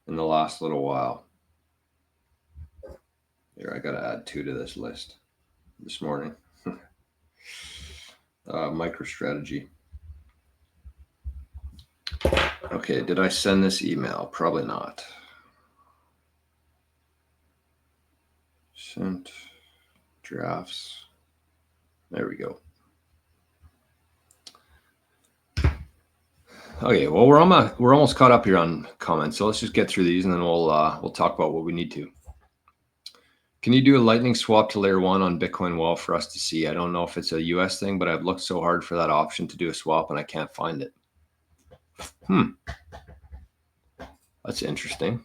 in the last little while. Here, I got to add 2 to this list this morning. MicroStrategy. Okay, did I send this email? Probably not. Sent drafts. There we go. Okay, well, we're almost caught up here on comments, so let's just get through these, and then we'll talk about what we need to. Can you do a lightning swap to layer 1 on Bitcoin Well for us to see? I don't know if it's a US thing, but I've looked so hard for that option to do a swap and I can't find it. That's interesting.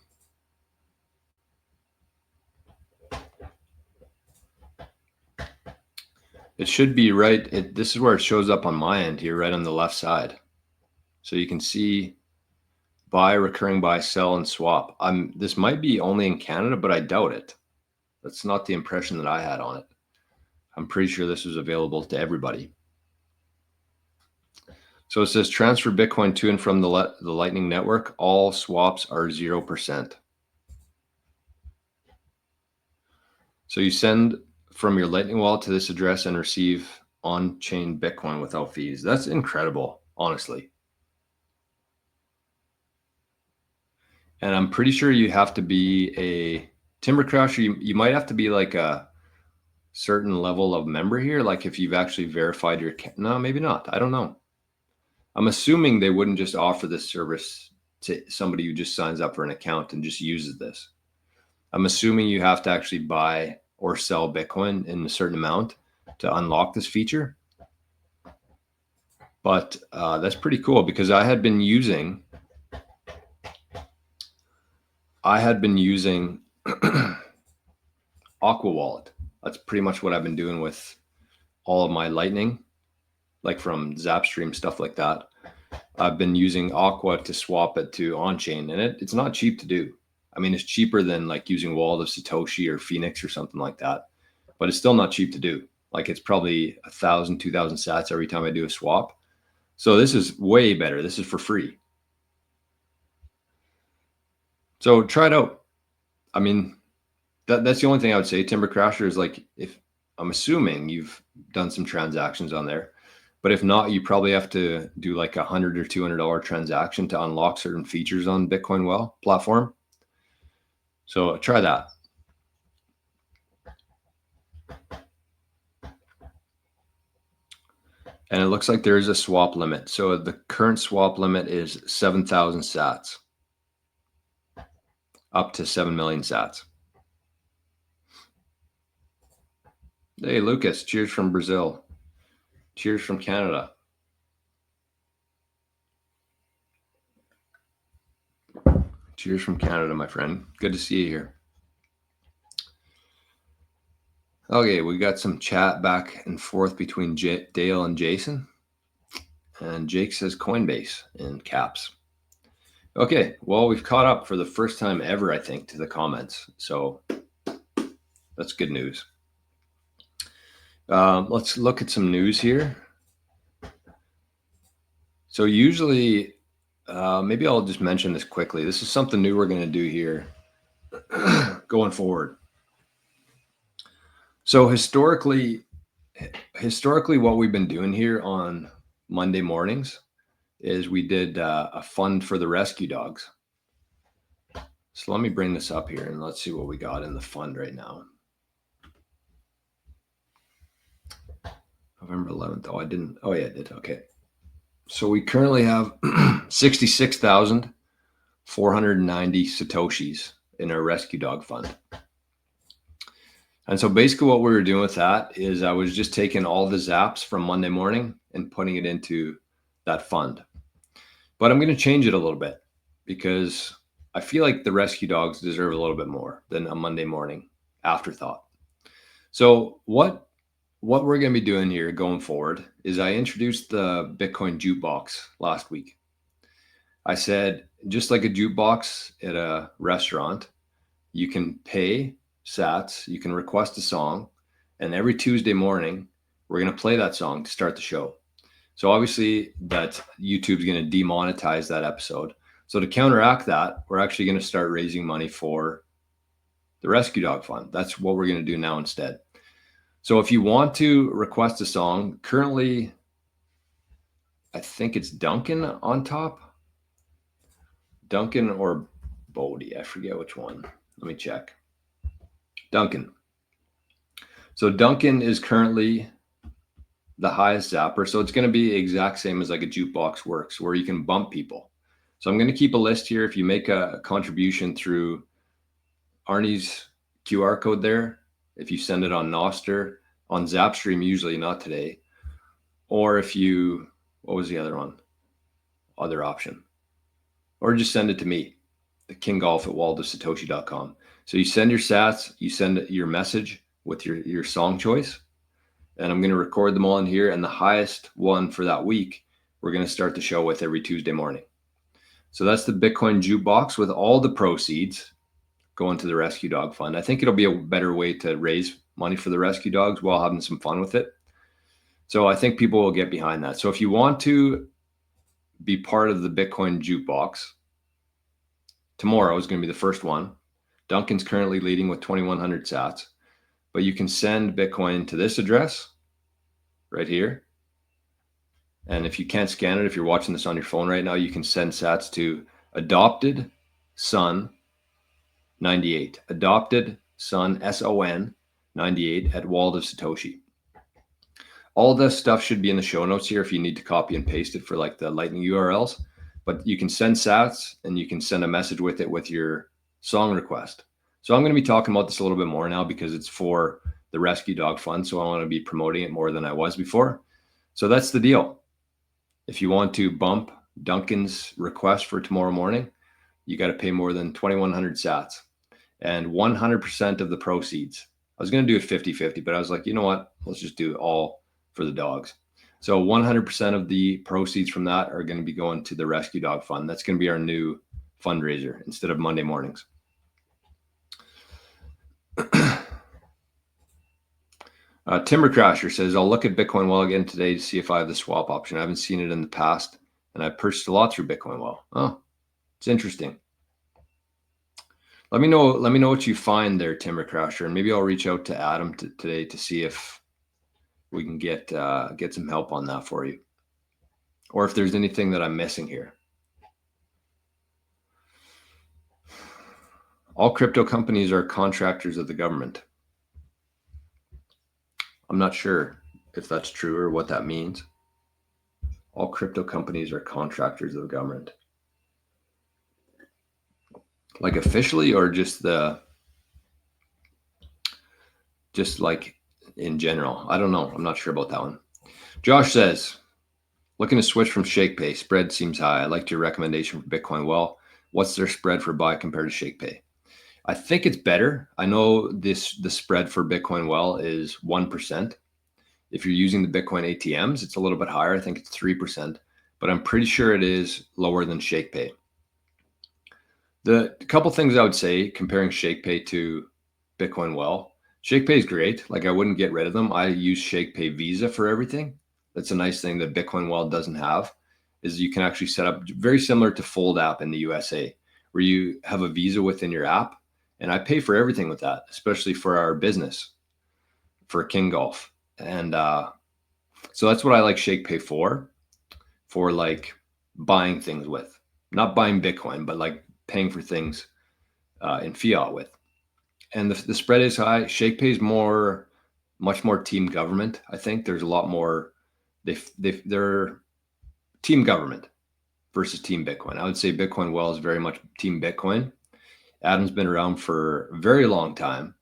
It should be right. This is where it shows up on my end here, right on the left side. So you can see buy, recurring buy, sell, and swap. This might be only in Canada, but I doubt it. That's not the impression that I had on it. I'm pretty sure this was available to everybody. So it says transfer Bitcoin to and from the Lightning Network. All swaps are 0%. So you send from your Lightning wallet to this address and receive on-chain Bitcoin without fees. That's incredible, honestly. And I'm pretty sure you have to be a Timber Crasher. You might have to be like a certain level of member here. Like if you've actually verified your account. No, maybe not. I don't know. I'm assuming they wouldn't just offer this service to somebody who just signs up for an account and just uses this. I'm assuming you have to actually buy or sell Bitcoin in a certain amount to unlock this feature. But that's pretty cool, because I had been using Aqua Wallet. That's pretty much what I've been doing with all of my Lightning, like from Zapstream, stuff like that. I've been using Aqua to swap it to on-chain, and it's not cheap to do. I mean, it's cheaper than like using Wallet of Satoshi or Phoenix or something like that, but it's still not cheap to do. Like it's probably 1,000, 2,000 sats every time I do a swap. So this is way better. This is for free. So try it out. I mean, that's the only thing I would say. Timber Crasher is like, if I'm assuming you've done some transactions on there, but if not, you probably have to do like $100 or $200 transaction to unlock certain features on Bitcoin Well platform. So try that. And it looks like there is a swap limit. So the current swap limit is 7,000 sats, up to 7 million sats. Hey, Lucas, cheers from Brazil. Cheers from Canada. Cheers from Canada, my friend. Good to see you here. Okay, we got some chat back and forth between Dale and Jason. And Jake says Coinbase in caps. Okay, well, we've caught up for the first time ever, I think, to the comments. So that's good news. Let's look at some news here. So usually, maybe I'll just mention this quickly. This is something new we're going to do here going forward. So historically, what we've been doing here on Monday mornings is we did a fund for the rescue dogs. So let me bring this up here and let's see what we got in the fund right now. November 11th. Oh, I didn't. Oh, yeah, I did. Okay. So we currently have 66,490 Satoshis in our rescue dog fund. And so basically what we were doing with that is I was just taking all the zaps from Monday morning and putting it into that fund. But I'm going to change it a little bit because I feel like the rescue dogs deserve a little bit more than a Monday morning afterthought. So what we're going to be doing here going forward is I introduced the Bitcoin Jukebox last week. I said, just like a jukebox at a restaurant, you can pay sats, you can request a song, and every Tuesday morning, we're going to play that song to start the show. So obviously that YouTube's going to demonetize that episode. So to counteract that, we're actually going to start raising money for the Rescue Dog Fund. That's what we're going to do now instead. So if you want to request a song, currently, I think it's Duncan on top. Duncan or Bodie, I forget which one. Let me check. Duncan. So Duncan is currently the highest zapper. So it's going to be exact same as like a jukebox works, where you can bump people. So I'm going to keep a list here. If you make a contribution through Arnie's QR code there, if you send it on NOSTR, on Zapstream, usually not today, or if you, what was the other one? Other option. Or just send it to me, the knggolf@waldofsatoshi.com. So you send your sats, you send your message with your song choice, and I'm going to record them all in here. And the highest one for that week, we're going to start the show with every Tuesday morning. So that's the Bitcoin Jukebox with all the proceeds going to the Rescue Dog Fund. I think it'll be a better way to raise money for the rescue dogs while having some fun with it. So I think people will get behind that. So if you want to be part of the Bitcoin Jukebox, tomorrow is going to be the first one. Duncan's currently leading with 2,100 sats, but you can send Bitcoin to this address right here. And if you can't scan it, if you're watching this on your phone right now, you can send sats to Adopted Son 98. Adopted Son, SON 98 at Wald of Satoshi. All this stuff should be in the show notes here if you need to copy and paste it for like the lightning URLs. But you can send sats and you can send a message with it with your song request. So I'm going to be talking about this a little bit more now because it's for the Rescue Dog Fund. So I want to be promoting it more than I was before. So that's the deal. If you want to bump Duncan's request for tomorrow morning, you got to pay more than 2,100 sats and 100% of the proceeds. I was going to do it 50-50, but I was like, you know what? Let's just do it all for the dogs. So 100% of the proceeds from that are going to be going to the Rescue Dog Fund. That's going to be our new fundraiser instead of Monday mornings. Timber Crasher says, I'll look at Bitcoin Well again today to see if I have the swap option. I haven't seen it in the past, and I purchased a lot through Bitcoin Well. Oh, it's interesting. Let me know what you find there, Timber Crasher, and maybe I'll reach out to Adam today to see if we can get some help on that for you, or if there's anything that I'm missing here. All crypto companies are contractors of the government. I'm not sure if that's true or what that means. All crypto companies are contractors of the government. Like officially, or just like in general? I don't know. I'm not sure about that one. Josh says, looking to switch from ShakePay. Spread seems high. I liked your recommendation for Bitcoin Well. What's their spread for buy compared to ShakePay? I think it's better. I know the spread for Bitcoin Well is 1%. If you're using the Bitcoin ATMs, it's a little bit higher. I think it's 3%, but I'm pretty sure it is lower than ShakePay. The couple things I would say comparing ShakePay to Bitcoin Well, ShakePay is great. Like I wouldn't get rid of them. I use ShakePay Visa for everything. That's a nice thing that Bitcoin Well doesn't have, is you can actually set up very similar to Fold app in the USA, where you have a Visa within your app. And I pay for everything with that, especially for our business, for knggolf. And so that's what I like ShakePay for like buying things with, not buying Bitcoin, but like paying for things in fiat with. And the spread is high. ShakePay is much more team government. I think there's a lot more, they're team government versus team Bitcoin. I would say Bitcoin Well is very much team Bitcoin. Adam's been around for a very long time.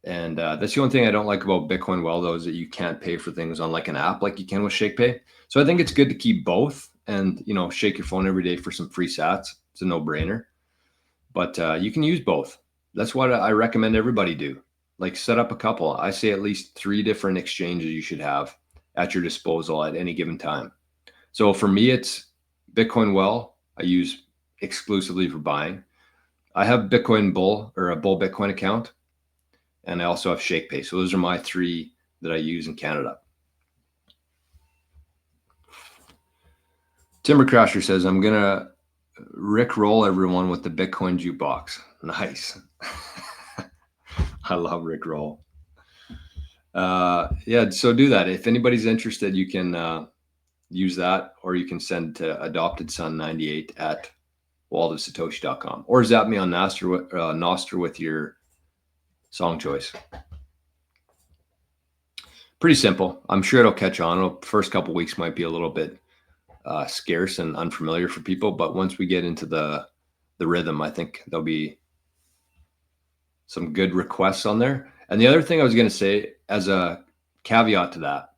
And that's the only thing I don't like about Bitcoin Well, though, is that you can't pay for things on like an app like you can with ShakePay. So I think it's good to keep both and, shake your phone every day for some free sats. It's a no-brainer. But you can use both. That's what I recommend everybody do. Like set up a couple. I say at least 3 different exchanges you should have at your disposal at any given time. So for me, it's Bitcoin Well. I use exclusively for buying. I have Bitcoin Bull or a Bull Bitcoin account, and I also have ShakePay. So those are my 3 that I use in Canada. Timber Crasher says, I'm going to Rick roll everyone with the Bitcoin Jukebox. Nice. I love Rick roll. Yeah, so do that. If anybody's interested, you can use that, or you can send to adoptedson98 at walletofsatoshi.com, or zap me on NOSTR with your song choice. Pretty simple. I'm sure it'll catch on. First couple weeks might be a little bit scarce and unfamiliar for people, but once we get into the rhythm, I think there'll be some good requests on there. And the other thing I was going to say as a caveat to that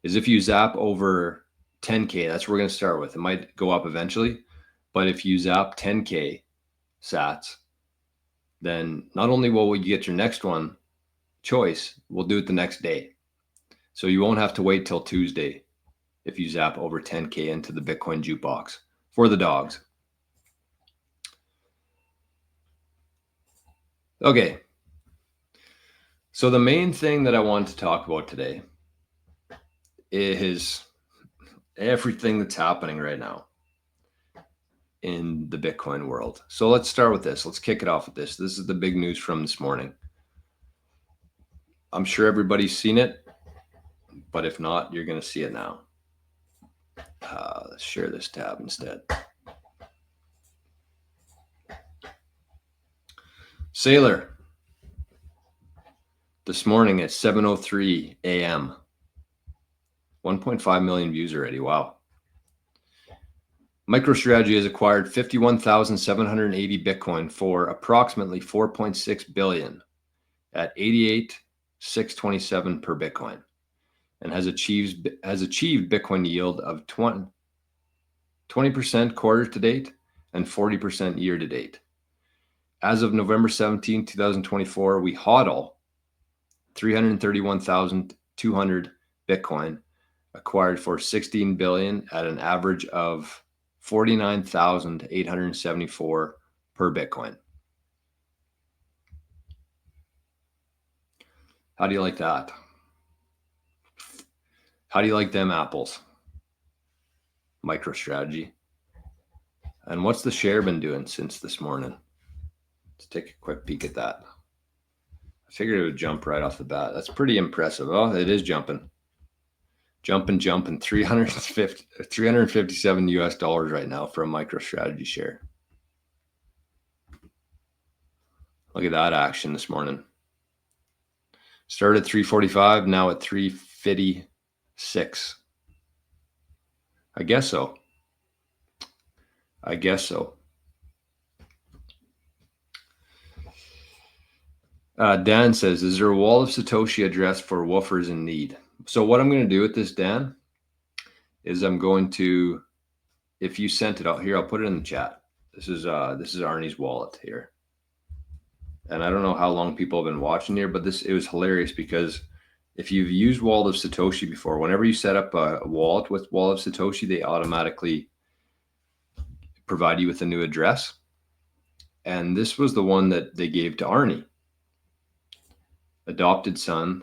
is if you zap over 10K, that's what we're going to start with. It might go up eventually, but if you zap 10K sats, then not only will we get your next one choice, we'll do it the next day. So you won't have to wait till Tuesday if you zap over 10K into the Bitcoin Jukebox for the dogs. Okay. So the main thing that I wanted to talk about today is everything that's happening right now in the Bitcoin world. So let's start with this. Let's kick it off with this. This is the big news from this morning. I'm sure everybody's seen it, but if not, you're going to see it now. Let's share this tab instead. Sailor. This morning at 7:03 a.m. 1.5 million views already. Wow. MicroStrategy has acquired 51,780 Bitcoin for approximately 4.6 billion at 88,627 per Bitcoin, and has achieved Bitcoin yield of 20% quarter to date and 40% year to date. As of November 17, 2024, we hodl 331,200 Bitcoin acquired for 16 billion at an average of 49,874 per Bitcoin. How do you like that? How do you like them apples? MicroStrategy. And what's the share been doing since this morning? Let's take a quick peek at that. I figured it would jump right off the bat. That's pretty impressive. Oh, it is jumping. Jumping, 357 US dollars right now for a MicroStrategy share. Look at that action this morning. Started at 345, now at 356. I guess so. Dan says, is there a wall of Satoshi address for woofers in need? So what I'm going to do with this, Dan, is I'm going to, if you sent it out here, I'll put it in the chat. This is Arnie's wallet here. And I don't know how long people have been watching here, but it was hilarious because if you've used Wallet of Satoshi before, whenever you set up a wallet with Wallet of Satoshi, they automatically provide you with a new address. And this was the one that they gave to Arnie. Adopted son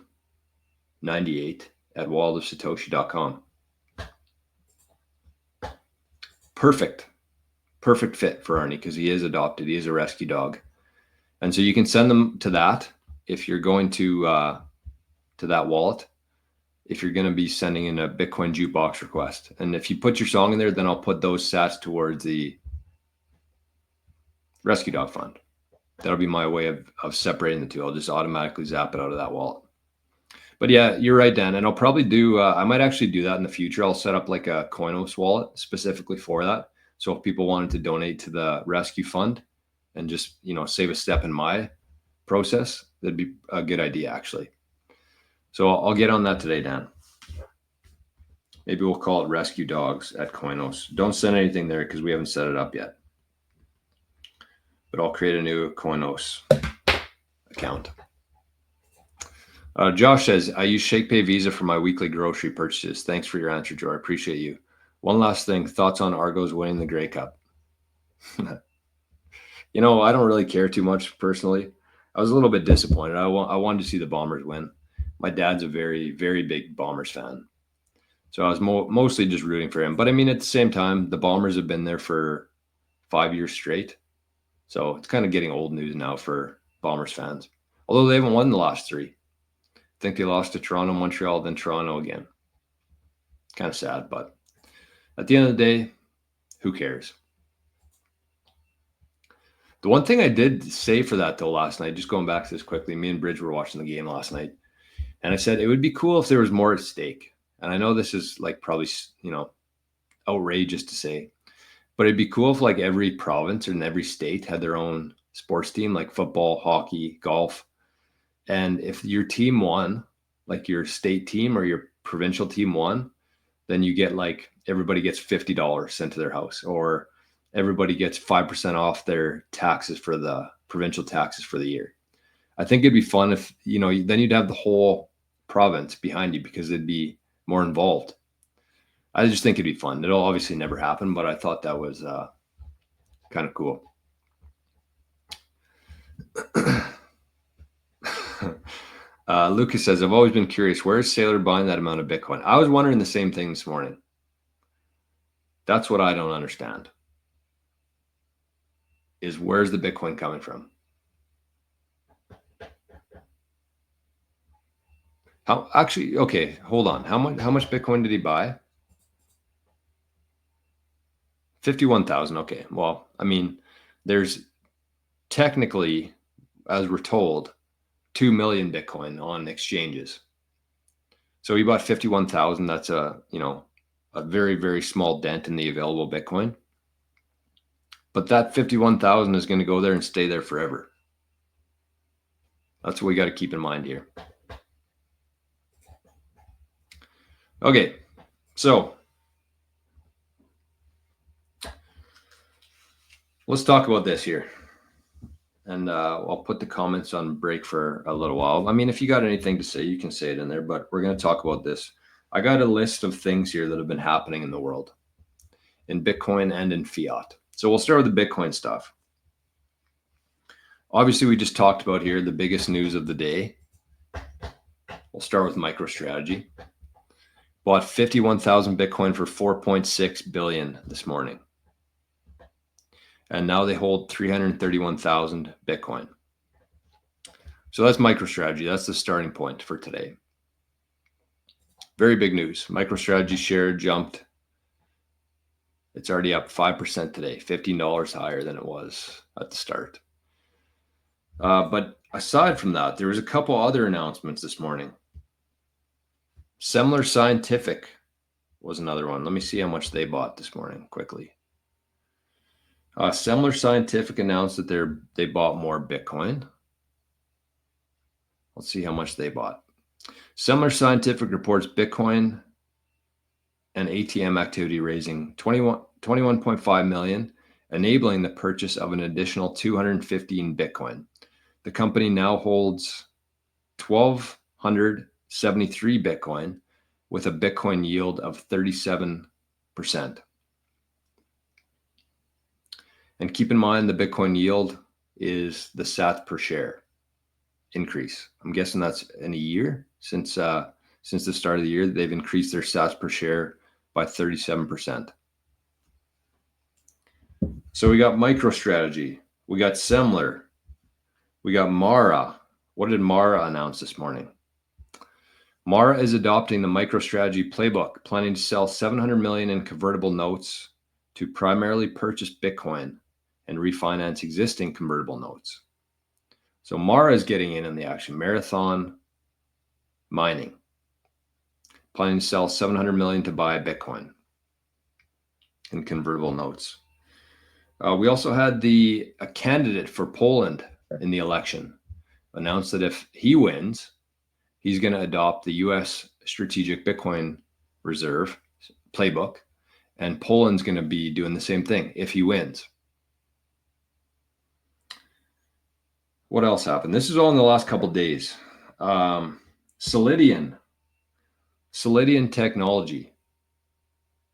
98 at walletofsatoshi.com. Perfect fit for Arnie because he is adopted. He is a rescue dog. And so you can send them to that if you're going to that wallet, if you're going to be sending in a Bitcoin Jukebox request. And if you put your song in there, then I'll put those sats towards the rescue dog fund. That'll be my way of separating the two. I'll just automatically zap it out of that wallet. But yeah, you're right, Dan. And I'll probably do, I might actually do that in the future. I'll set up like a Coinos wallet specifically for that. So if people wanted to donate to the rescue fund and just, save a step in my process, that'd be a good idea, actually. So I'll get on that today, Dan. Maybe we'll call it Rescue Dogs at Coinos. Don't send anything there because we haven't set it up yet. But I'll create a new Coinos account. Josh says, I use ShakePay Visa for my weekly grocery purchases. Thanks for your answer, Joe. I appreciate you. One last thing. Thoughts on Argos winning the Grey Cup? I don't really care too much personally. I was a little bit disappointed. I wanted to see the Bombers win. My dad's a very, very big Bombers fan. So I was mostly just rooting for him. But I mean, at the same time, the Bombers have been there for 5 years straight. So it's kind of getting old news now for Bombers fans. Although they haven't won the last 3. I think they lost to Toronto, Montreal, then Toronto again. Kind of sad, but at the end of the day, who cares? The one thing I did say for that, though, last night, just going back to this quickly, me and Bridge were watching the game last night, and I said it would be cool if there was more at stake. And I know this is like probably, outrageous to say, but it'd be cool if like every province and every state had their own sports team, like football, hockey, golf. And if your team won, like your state team or your provincial team won, then you get like everybody gets $50 sent to their house, or everybody gets 5% off their taxes for the provincial taxes for the year. I think it'd be fun if, then you'd have the whole province behind you because it'd be more involved. I just think it'd be fun. It'll obviously never happen, but I thought that was kind of cool. Lucas says, I've always been curious, where is Sailor buying that amount of Bitcoin? I was wondering the same thing this morning. That's what I don't understand, is where's the Bitcoin coming from? Okay, hold on. How much Bitcoin did he buy? 51,000. Okay. Well, I mean, there's technically, as we're told, 2 million Bitcoin on exchanges. So he bought 51,000. That's a very, very small dent in the available Bitcoin. But that 51,000 is going to go there and stay there forever. That's what we got to keep in mind here. Okay, so let's talk about this here. And I'll put the comments on break for a little while. I mean, if you got anything to say, you can say it in there, but we're going to talk about this. I got a list of things here that have been happening in the world, in Bitcoin and in fiat. So we'll start with the Bitcoin stuff. Obviously, we just talked about here the biggest news of the day. We'll start with MicroStrategy. Bought 51,000 Bitcoin for 4.6 billion this morning. And now they hold 331,000 Bitcoin. So that's MicroStrategy. That's the starting point for today. Very big news. MicroStrategy share jumped. It's already up 5% today, $15 higher than it was at the start. But aside from that, there was a couple other announcements this morning. Semler Scientific was another one. Let me see how much they bought this morning quickly. Semler Scientific announced that they bought more Bitcoin. Let's see how much they bought. Semler Scientific reports Bitcoin and ATM activity raising 21.5 million, enabling the purchase of an additional 215 Bitcoin. The company now holds 1,273 Bitcoin with a Bitcoin yield of 37%. And keep in mind, the Bitcoin yield is the sats per share increase. I'm guessing that's in a year since the start of the year, they've increased their sats per share by 37%. So we got MicroStrategy, we got Semler, we got Mara. What did Mara announce this morning? Mara is adopting the MicroStrategy playbook, planning to sell 700 million in convertible notes to primarily purchase Bitcoin and refinance existing convertible notes. So Mara is getting in on the action. Marathon Mining, planning to sell 700 million to buy Bitcoin in convertible notes. We also had a candidate for Poland in the election. announced that if he wins, he's going to adopt the U.S. Strategic Bitcoin Reserve playbook, and Poland's going to be doing the same thing if he wins. What else happened? This is all in the last couple of days. Solidian Technology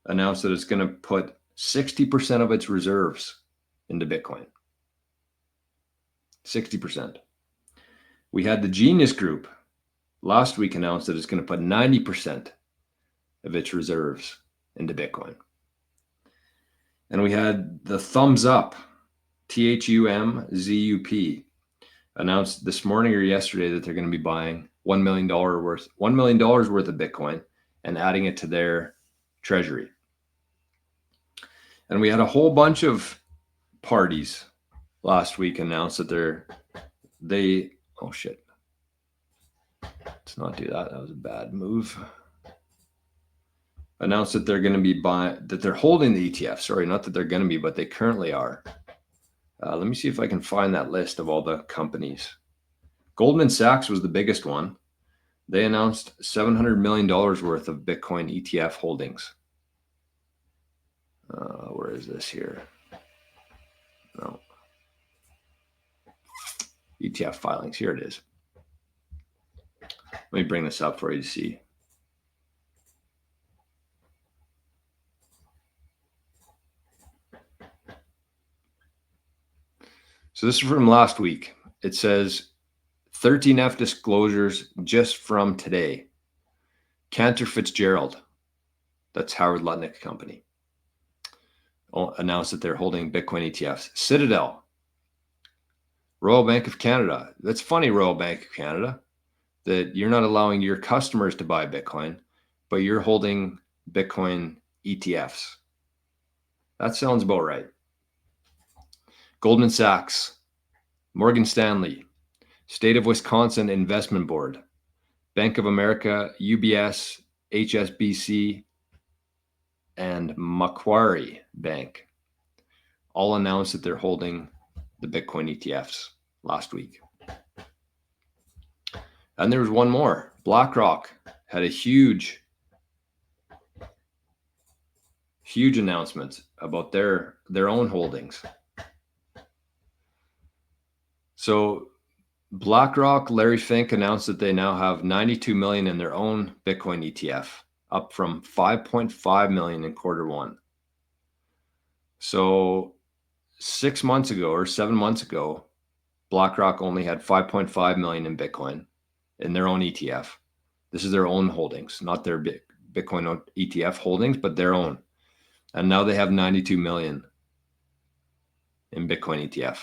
announced that it's going to put 60% of its reserves into Bitcoin. 60%. We had the Genius Group last week announced that it's going to put 90% of its reserves into Bitcoin. And we had the Thumbs Up, THUMZUP, announced this morning or yesterday that they're going to be buying $1 million worth of Bitcoin and adding it to their treasury. And we had a whole bunch of parties last week announced that oh shit. Let's not do that. That was a bad move. Announced that they're going to be that they're holding the ETF. Sorry, not that they're going to be, but they currently are. Let me see if I can find that list of all the companies. Goldman Sachs was the biggest one. They announced $700 million worth of Bitcoin ETF holdings. Where is this here? No. ETF filings. Here it is. Let me bring this up for you to see. So this is from last week. It says 13F disclosures just from today. Cantor Fitzgerald, that's Howard Lutnick's company, announced that they're holding Bitcoin ETFs. Citadel, Royal Bank of Canada. That's funny, Royal Bank of Canada, that you're not allowing your customers to buy Bitcoin, but you're holding Bitcoin ETFs. That sounds about right. Goldman Sachs, Morgan Stanley, State of Wisconsin Investment Board, Bank of America, UBS, HSBC, and Macquarie Bank all announced that they're holding the Bitcoin ETFs last week. And there was one more. BlackRock had a huge announcement about their own holdings. So BlackRock, Larry Fink announced that they now have 92 million in their own Bitcoin ETF, up from 5.5 million in quarter one. So 6 months ago or 7 months ago, BlackRock only had 5.5 million in Bitcoin in their own ETF. This is their own holdings, not their Bitcoin ETF holdings, but their own. And now they have 92 million in Bitcoin ETF.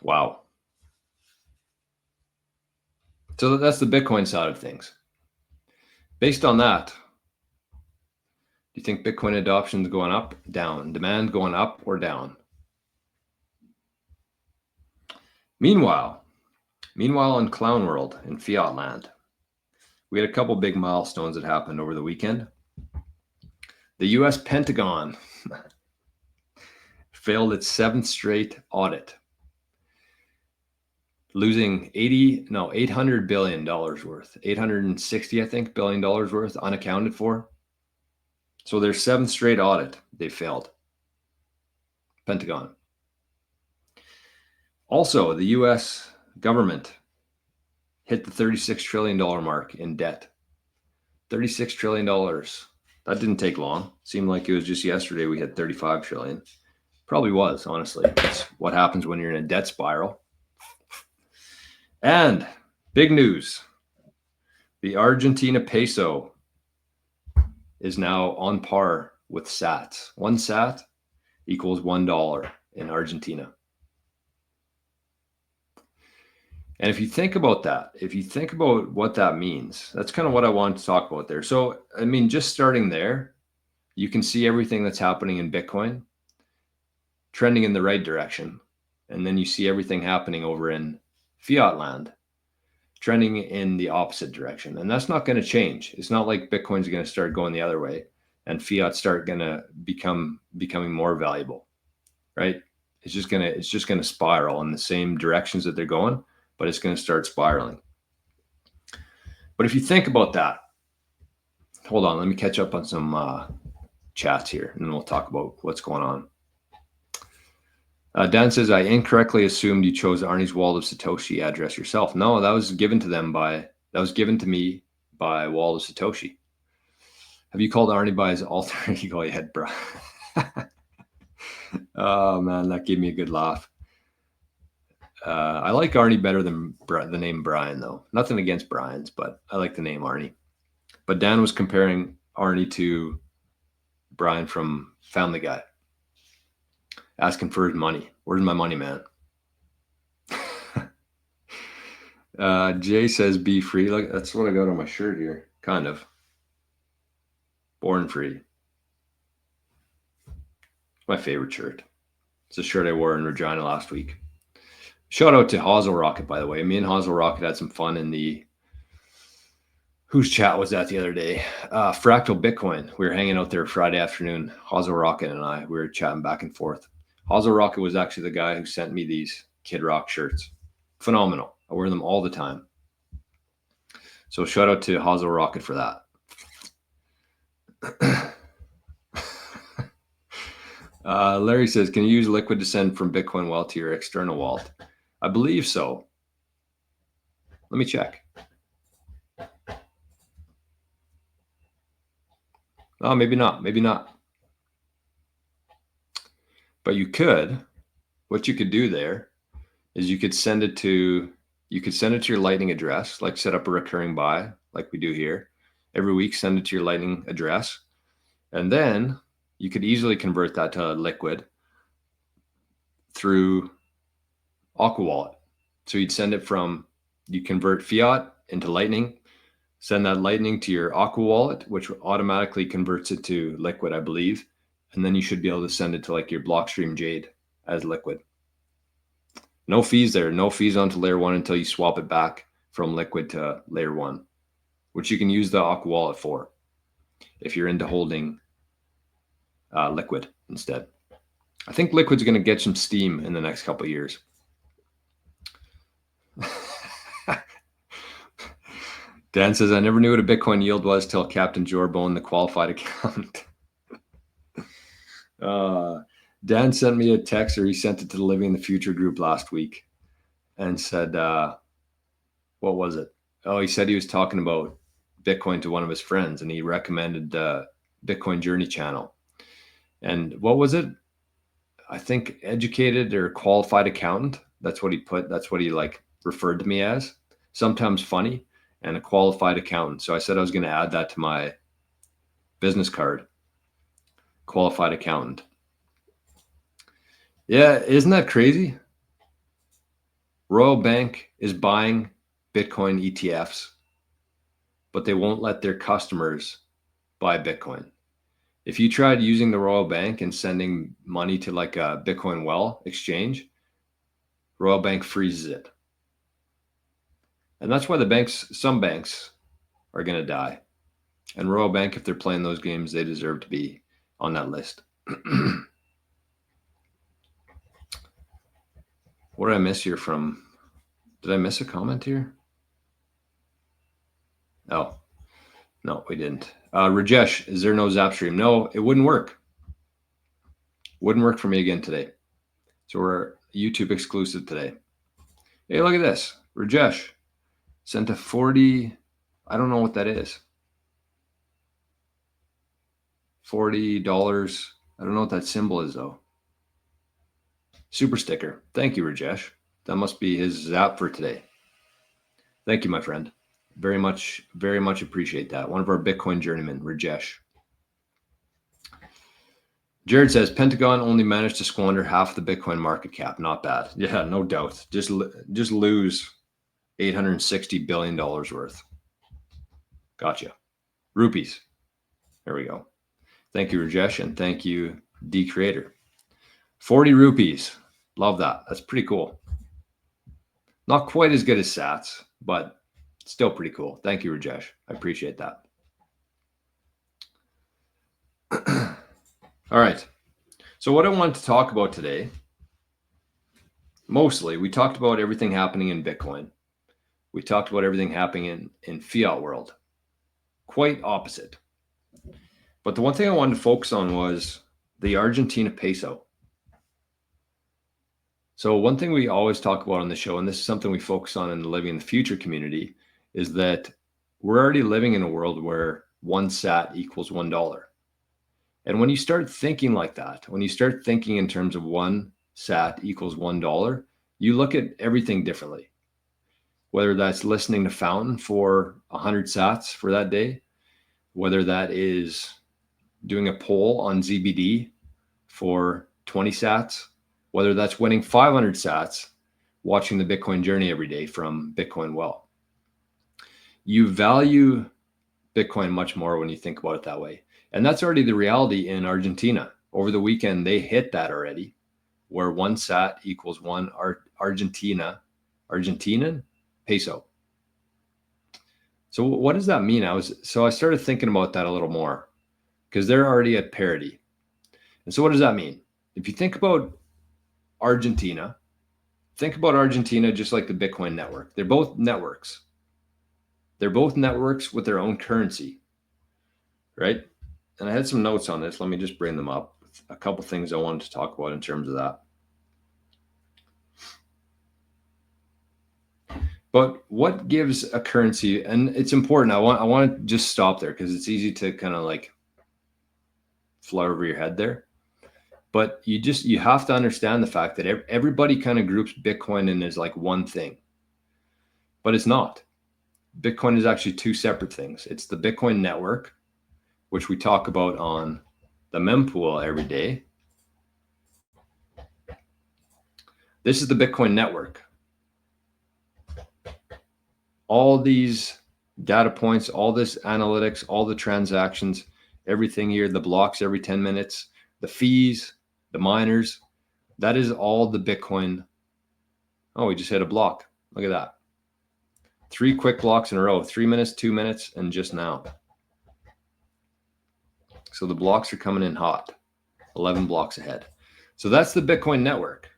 Wow. So that's the Bitcoin side of things. Based on that, do you think Bitcoin adoption is going up, down? Demand going up or down? Meanwhile in Clown World, in Fiat Land, we had a couple big milestones that happened over the weekend. The U.S. Pentagon failed its 7th straight audit, losing $800 billion worth, 860, I think, billion dollars worth unaccounted for. So their 7th straight audit, they failed. Pentagon. Also, the U.S. government hit the $36 trillion mark in debt. $36 trillion. That didn't take long. Seemed like it was just yesterday we had 35 trillion. Probably was, honestly. That's what happens when you're in a debt spiral. And big news. The Argentina peso is now on par with sats. 1 sat equals $1 in Argentina. And if you think about that, if you think about what that means, that's kind of what I want to talk about there. So, I mean, just starting there, you can see everything that's happening in Bitcoin trending in the right direction. And then you see everything happening over in Fiat Land trending in the opposite direction. And that's not going to change. It's not like Bitcoin's going to start going the other way. and fiat start becoming more valuable, right? It's just gonna spiral in the same directions that they're going, but it's gonna start spiraling. But if you think about that, hold on, let me catch up on some chats here, and then we'll talk about what's going on. Dan says, I incorrectly assumed you chose Arnie's Wallet of Satoshi address yourself. No, that was given to me by Wallet of Satoshi. Have you called Arnie by his alter ego yet, bro? Oh man, that gave me a good laugh. I like Arnie better than the name Brian, though. Nothing against Brian's, but I like the name Arnie. But Dan was comparing Arnie to Brian from Family Guy, asking for his money. Where's my money, man? Jay says, be free. Look, that's what I got on my shirt here. Kind of. Born free. My favorite shirt. It's a shirt I wore in Regina last week. Shout out to Hazel Rocket, by the way. Me and Hazel Rocket had some fun in the... Whose chat was that the other day? Fractal Bitcoin. We were hanging out there Friday afternoon. Hazel Rocket and I, we were chatting back and forth. Hazel Rocket was actually the guy who sent me these Kid Rock shirts. Phenomenal. I wear them all the time. So shout out to Hazel Rocket for that. Larry says, can you use Liquid to send from Bitcoin wallet to your external wallet? I believe so. Let me check. Oh, maybe not. Maybe not. But you could. What you could do there is you could send it to your Lightning address, like set up a recurring buy, like we do here. Every week, send it to your Lightning address. And then you could easily convert that to Liquid through Aqua Wallet. So you convert fiat into Lightning, send that Lightning to your Aqua Wallet, which automatically converts it to Liquid, I believe. And then you should be able to send it to like your Blockstream Jade as Liquid. No fees there. No fees onto layer 1 until you swap it back from Liquid to layer 1, which you can use the Aqua Wallet for if you're into holding Liquid instead. I think Liquid's going to get some steam in the next couple of years. Dan says, I never knew what a Bitcoin yield was till Captain Jorbo owned the qualified account. Dan sent me a text, or he sent it to the Living in the Future group last week and said, what was it? Oh, he said he was talking about Bitcoin to one of his friends and he recommended the Bitcoin Journey channel. And what was it? I think educated or qualified accountant. That's what he put. That's what he like referred to me as. Sometimes funny, and a qualified accountant. So I said I was going to add that to my business card. Qualified accountant. Yeah, isn't that crazy? Royal Bank is buying Bitcoin ETFs, but they won't let their customers buy Bitcoin. If you tried using the Royal Bank and sending money to like a Bitcoin Well exchange, Royal Bank freezes it. And that's why some banks are going to die. And Royal Bank, if they're playing those games, they deserve to be on that list. What did I miss here from? Did I miss a comment here? Oh, no, we didn't. Rajesh, is there no Zap stream? No, it wouldn't work. Wouldn't work for me again today. So we're YouTube exclusive today. Hey, look at this. Rajesh sent a 40. I don't know what that is. $40. I don't know what that symbol is, though. Super sticker. Thank you, Rajesh. That must be his Zap for today. Thank you, my friend. Very much appreciate that. One of our Bitcoin journeymen, Rajesh. Jared says, Pentagon only managed to squander half the Bitcoin market cap. Not bad. Yeah, no doubt. Just lose $860 billion worth. Gotcha. Rupees. There we go. Thank you, Rajesh, and thank you, D Creator. 40 rupees. Love that. That's pretty cool. Not quite as good as Sats, but still pretty cool. Thank you, Rajesh. I appreciate that. All right. So what I wanted to talk about today, mostly, we talked about everything happening in Bitcoin. We talked about everything happening in fiat world. Quite opposite. But the one thing I wanted to focus on was the Argentina peso. So one thing we always talk about on the show, and this is something we focus on in the Living in the Future community, is that we're already living in a world where 1 sat equals $1. And when you start thinking like that, when you start thinking in terms of 1 sat equals $1, you look at everything differently. Whether that's listening to Fountain for 100 sats for that day, whether that is doing a poll on ZBD for 20 sats, whether that's winning 500 sats, watching the Bitcoin journey every day from Bitcoin Well. You value Bitcoin much more when you think about it that way. And that's already the reality in Argentina. Over the weekend, they hit that already, where 1 sat equals 1 Argentinian peso. So what does that mean? I started thinking about that a little more, because they're already at parity. And so what does that mean? If you think about Argentina just like the Bitcoin network. They're both networks. They're both networks with their own currency, right? And I had some notes on this. Let me just bring them up. A couple things I wanted to talk about in terms of that. But what gives a currency, and it's important. I want to just stop there because it's easy to kind of like fly over your head there. But you have to understand the fact that everybody kind of groups Bitcoin in as like one thing, but it's not. Bitcoin is actually 2 separate things. It's the Bitcoin network, which we talk about on the mempool every day. This is the Bitcoin network. All these data points, all this analytics, all the transactions, everything here, the blocks every 10 minutes, the fees, the miners, that is all the Bitcoin. Oh, we just hit a block. Look at that. 3 quick blocks in a row, 3 minutes, 2 minutes, and just now. So the blocks are coming in hot, 11 blocks ahead. So that's the Bitcoin network,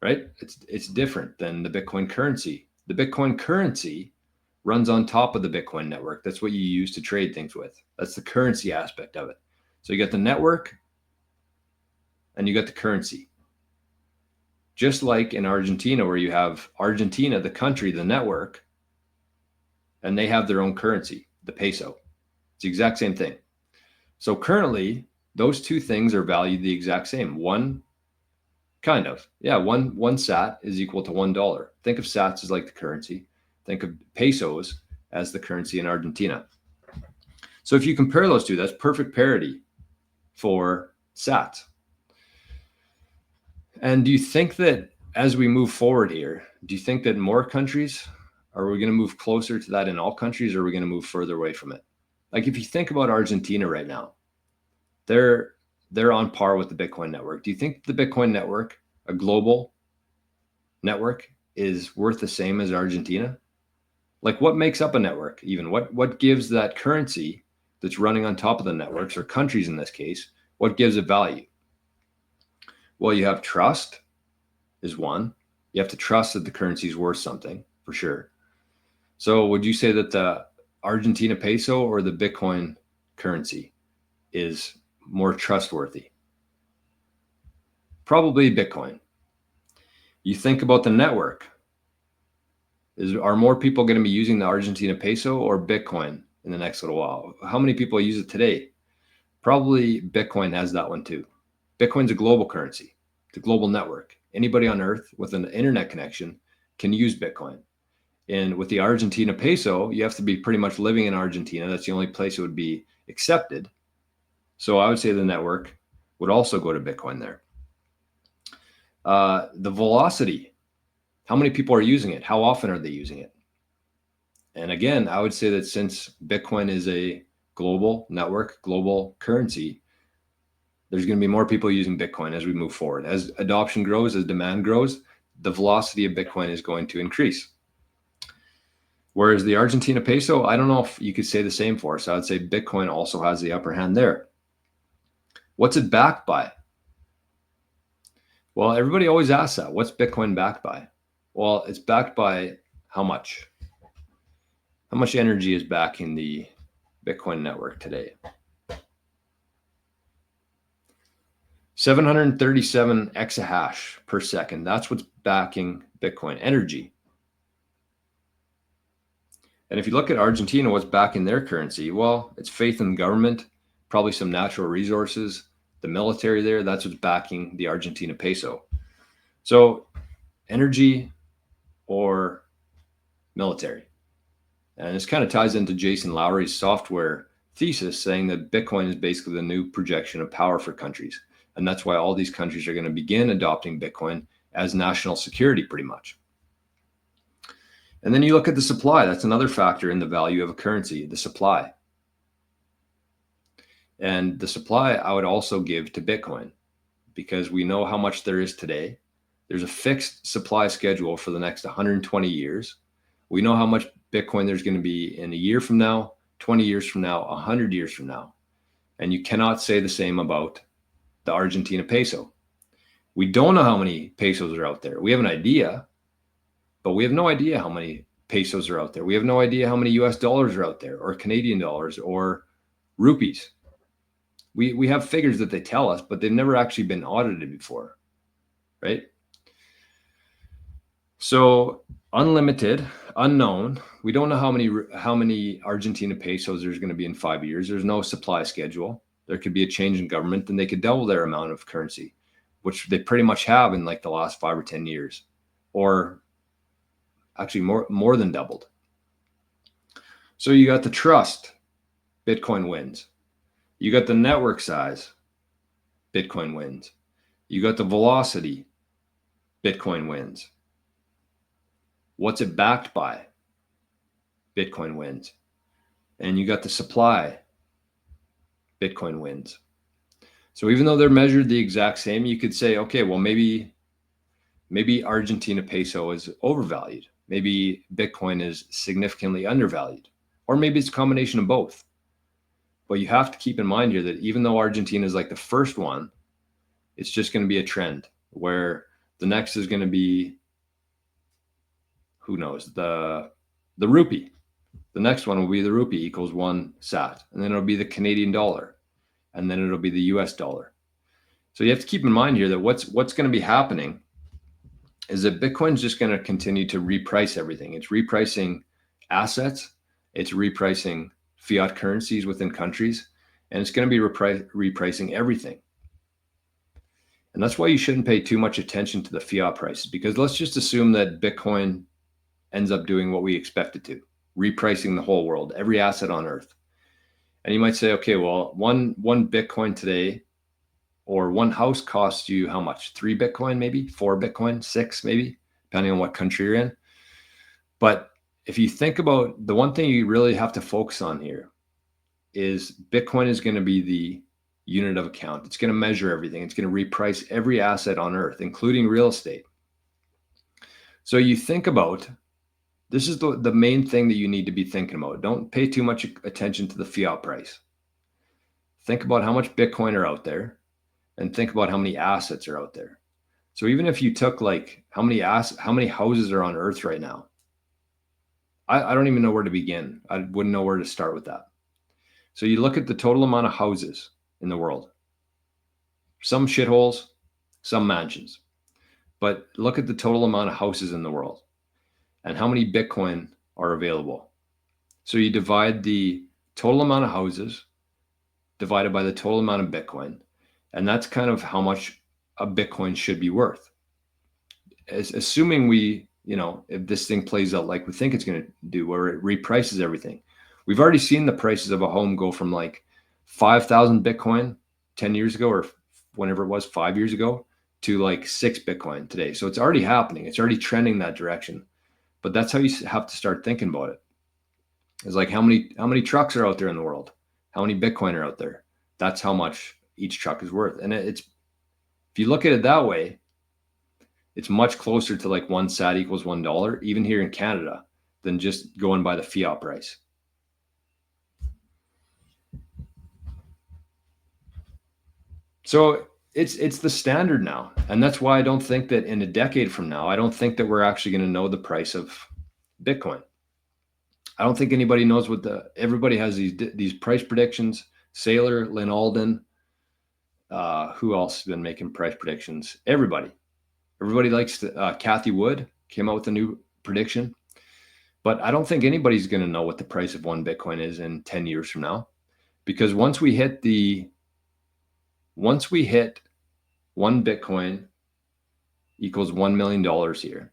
right? It's different than the Bitcoin currency. The Bitcoin currency runs on top of the Bitcoin network. That's what you use to trade things with. That's the currency aspect of it. So you got the network and you got the currency. Just like in Argentina, where you have Argentina, the country, the network, and they have their own currency, the peso. It's the exact same thing. So currently, those 2 things are valued the exact same. One sat is equal to $1. Think of sats as like the currency. Think of pesos as the currency in Argentina. So if you compare those 2, that's perfect parity for sats. And do you think that as we move forward here, do you think that more countries, are we going to move closer to that in all countries, or are we going to move further away from it? Like if you think about Argentina right now, they're on par with the Bitcoin network. Do you think the Bitcoin network, a global network, is worth the same as Argentina? Like what makes up a network even? What gives that currency that's running on top of the networks, or countries in this case, what gives it value? Well, you have trust is one. You have to trust that the currency is worth something for sure. So would you say that the Argentina peso or the Bitcoin currency is more trustworthy? Probably Bitcoin. You think about the network. Are more people going to be using the Argentina peso or Bitcoin in the next little while? How many people use it today? Probably Bitcoin has that one too. Bitcoin's a global currency. It's a global network. Anybody on Earth with an internet connection can use Bitcoin. And with the Argentina peso, you have to be pretty much living in Argentina. That's the only place it would be accepted. So I would say the network would also go to Bitcoin there. The velocity, how many people are using it? How often are they using it? And again, I would say that since Bitcoin is a global network, global currency, there's going to be more people using Bitcoin as we move forward. As adoption grows, as demand grows, the velocity of Bitcoin is going to increase. Whereas the Argentina peso, I don't know if you could say the same for. So I'd say Bitcoin also has the upper hand there. What's it backed by? Well, everybody always asks that. What's Bitcoin backed by? Well, it's backed by how much? How much energy is backing the Bitcoin network today? 737 exahash per second. That's what's backing Bitcoin energy. And if you look at Argentina, what's backing their currency? Well, it's faith in the government, probably some natural resources, the military there. That's what's backing the Argentina peso. So energy or military. And this kind of ties into Jason Lowery's software thesis, saying that Bitcoin is basically the new projection of power for countries. And that's why all these countries are going to begin adopting Bitcoin as national security, pretty much. And then you look at the supply. That's another factor in the value of a currency, the supply. And the supply I would also give to Bitcoin, because we know how much there is today. There's a fixed supply schedule for the next 120 years. We know how much Bitcoin there's going to be in a year from now, 20 years from now, 100 years from now. And you cannot say the same about the Argentina peso. We don't know how many pesos are out there. We have an idea, but we have no idea how many pesos are out there. We have no idea how many US dollars are out there, or Canadian dollars, or rupees. We have figures that they tell us, but they've never actually been audited before, right? So unlimited, unknown. We don't know how many Argentina pesos there's going to be in 5 years. There's no supply schedule. There could be a change in government, and they could double their amount of currency, which they pretty much have in like the last 5 or 10 years, or actually more than doubled. So you got the trust, Bitcoin wins. You got the network size, Bitcoin wins. You got the velocity, Bitcoin wins. What's it backed by? Bitcoin wins. And you got the supply, Bitcoin wins. So even though they're measured the exact same, you could say, okay, well, maybe Argentina peso is overvalued. Maybe Bitcoin is significantly undervalued, or maybe it's a combination of both. But you have to keep in mind here that even though Argentina is like the first one, it's just going to be a trend where the next is going to be, who knows, the rupee. The next one will be the rupee equals 1 sat, and then it'll be the Canadian dollar, and then it'll be the US dollar. So you have to keep in mind here that what's going to be happening is that Bitcoin's just going to continue to reprice everything. It's repricing assets, it's repricing fiat currencies within countries, and it's going to be repricing everything. And that's why you shouldn't pay too much attention to the fiat prices, because let's just assume that Bitcoin ends up doing what we expect it to, repricing the whole world, every asset on earth. And you might say, okay, well, one Bitcoin today, or one house costs you how much? 3 Bitcoin, maybe 4 Bitcoin, 6 maybe, depending on what country you're in. But if you think about the one thing you really have to focus on here is Bitcoin is going to be the unit of account. It's going to measure everything. It's going to reprice every asset on earth, including real estate. So you think about, this is the main thing that you need to be thinking about. Don't pay too much attention to the fiat price. Think about how much Bitcoin are out there, and think about how many assets are out there. So even if you took like how many houses are on earth right now, I don't even know where to begin. I wouldn't know where to start with that. So you look at the total amount of houses in the world, some shitholes, some mansions, but look at the total amount of houses in the world and how many Bitcoin are available. So you divide the total amount of houses divided by the total amount of Bitcoin, and that's kind of how much a Bitcoin should be worth. Assuming if this thing plays out like we think it's going to do, where it reprices everything. We've already seen the prices of a home go from like 5,000 Bitcoin 10 years ago, or whenever it was 5 years ago, to like 6 Bitcoin today. So it's already happening. It's already trending that direction. But that's how you have to start thinking about it. It's like how many trucks are out there in the world? How many Bitcoin are out there? That's how much each truck is worth. And if you look at it that way, it's much closer to like 1 sat equals $1, even here in Canada, than just going by the fiat price. So it's the standard now. And that's why I don't think that in a decade from now, I don't think that we're actually going to know the price of Bitcoin. I don't think anybody knows everybody has these price predictions. Saylor, Lynn Alden, who else has been making price predictions? Everybody likes CATHIE Wood came out with a new prediction, but I don't think anybody's going to know what the price of one Bitcoin is in 10 years from now, because once we hit one Bitcoin equals $1 million here,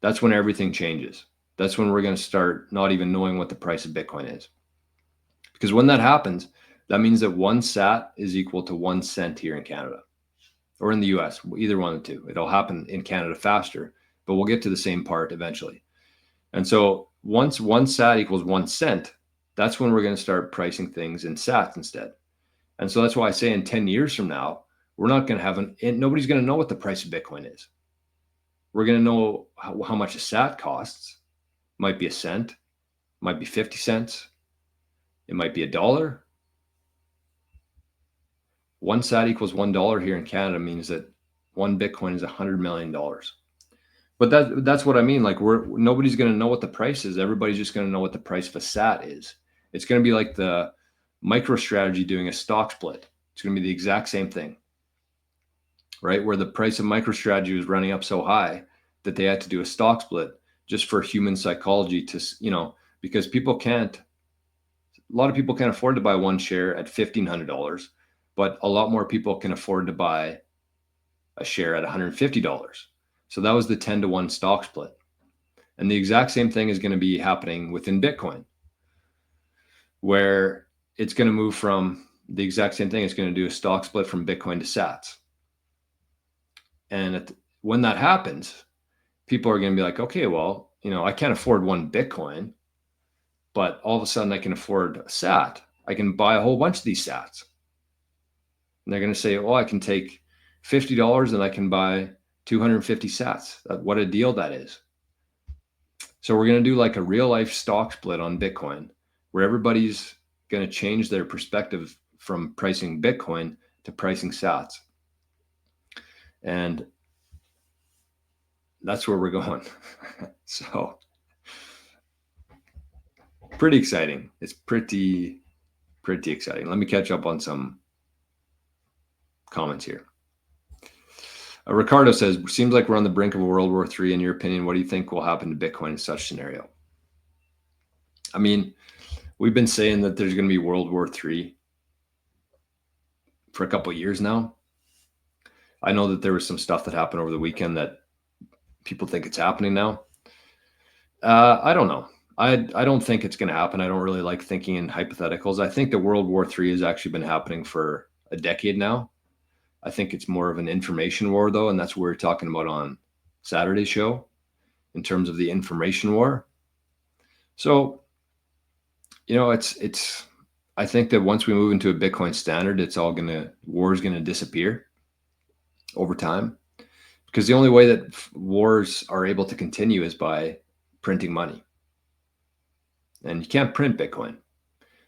that's when everything changes. That's when we're going to start not even knowing what the price of Bitcoin is. Because when that happens, that means that one sat is equal to 1 cent here in Canada or in the US, either one of the two. It'll happen in Canada faster, but we'll get to the same part eventually. And so once 1 sat equals 1 cent, that's when we're going to start pricing things in sats instead. And so that's why I say in 10 years from now, we're not going to have nobody's going to know what the price of Bitcoin is. We're going to know how much a sat costs. Might be a cent, might be 50 cents. It might be $1. 1 sat equals $1 here in Canada means that one Bitcoin is $100 million. But that's what I mean. Like nobody's going to know what the price is. Everybody's just going to know what the price of a sat is. It's going to be like the MicroStrategy doing a stock split. It's going to be the exact same thing, right? Where the price of MicroStrategy was running up so high that they had to do a stock split just for human psychology to, because a lot of people can't afford to buy one share at $1,500, but a lot more people can afford to buy a share at $150. So that was the 10-to-1 stock split. And the exact same thing is going to be happening within Bitcoin, where it's going to move from the exact same thing. It's going to do a stock split from Bitcoin to sats. And when that happens, people are going to be like, okay, well, I can't afford one Bitcoin, but all of a sudden I can afford a sat. I can buy a whole bunch of these sats. And they're going to say, oh, I can take $50 and I can buy 250 sats. What a deal that is. So we're going to do like a real life stock split on Bitcoin, where everybody's going to change their perspective from pricing Bitcoin to pricing sats. And that's where we're going. So pretty exciting. It's pretty exciting. Let me catch up on some comments here. Ricardo says, seems like we're on the brink of a World War III. In your opinion, what do you think will happen to Bitcoin in such scenario? I mean, we've been saying that there's going to be World War III for a couple of years now. I know that there was some stuff that happened over the weekend that people think it's happening now. I don't know. I don't think it's going to happen. I don't really like thinking in hypotheticals. I think the World War III has actually been happening for a decade now. I think it's more of an information war, though, and that's what we're talking about on Saturday's show in terms of the information war. So, it's. I think that once we move into a Bitcoin standard, war is gonna disappear over time, because the only way that wars are able to continue is by printing money, and you can't print Bitcoin.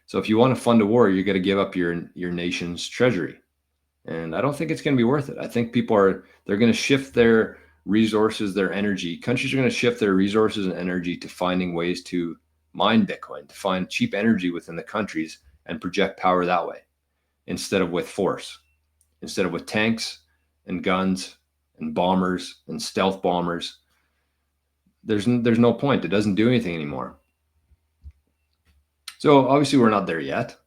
So if you want to fund a war, you got to give up your nation's treasury. And I don't think it's going to be worth it. I think they're going to shift their resources, their energy. Countries are going to shift their resources and energy to finding ways to mine Bitcoin, to find cheap energy within the countries and project power that way, instead of with force, instead of with tanks and guns and bombers and stealth bombers. There's no point. It doesn't do anything anymore. So obviously we're not there yet.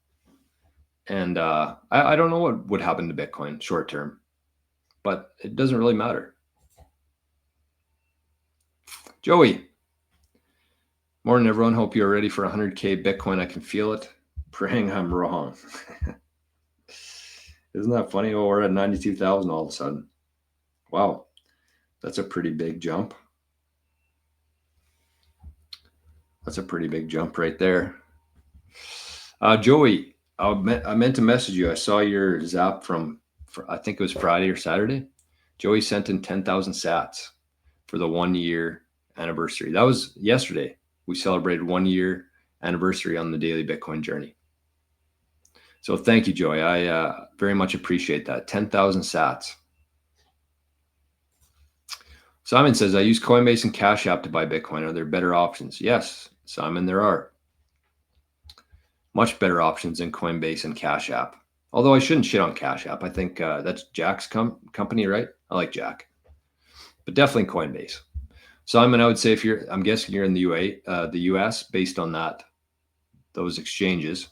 And I don't know what would happen to Bitcoin short term, but it doesn't really matter. Joey, morning everyone. Hope you're ready for 100K Bitcoin. I can feel it. Praying I'm wrong. Isn't that funny? Oh, we're at 92,000 all of a sudden. Wow, that's a pretty big jump. That's a pretty big jump right there. Joey, I meant to message you. I saw your Zap from I think it was Friday or Saturday. Joey sent in 10,000 sats for the 1 year anniversary. That was yesterday. We celebrated 1 year anniversary on the daily Bitcoin journey. So thank you, Joy. I very much appreciate that. 10,000 sats. Simon says, I use Coinbase and Cash App to buy Bitcoin. Are there better options? Yes, Simon, there are. Much better options than Coinbase and Cash App. Although I shouldn't shit on Cash App. I think that's Jack's company, right? I like Jack. But definitely Coinbase. Simon, I would say I'm guessing you're in the US, based on those exchanges.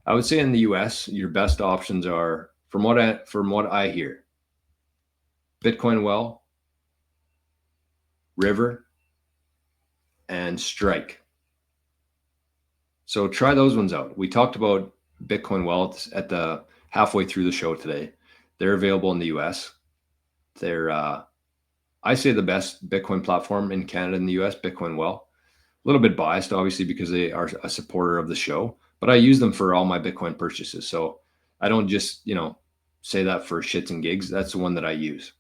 I would say in the US, your best options are, from what I hear, Bitcoin Well, River, and Strike. So try those ones out. We talked about Bitcoin Well at the halfway through the show today. They're available in the US. They're I say the best Bitcoin platform in Canada and the US, Bitcoin Well. A little bit biased, obviously, because they are a supporter of the show, but I use them for all my Bitcoin purchases. So I don't just, say that for shits and gigs. That's the one that I use.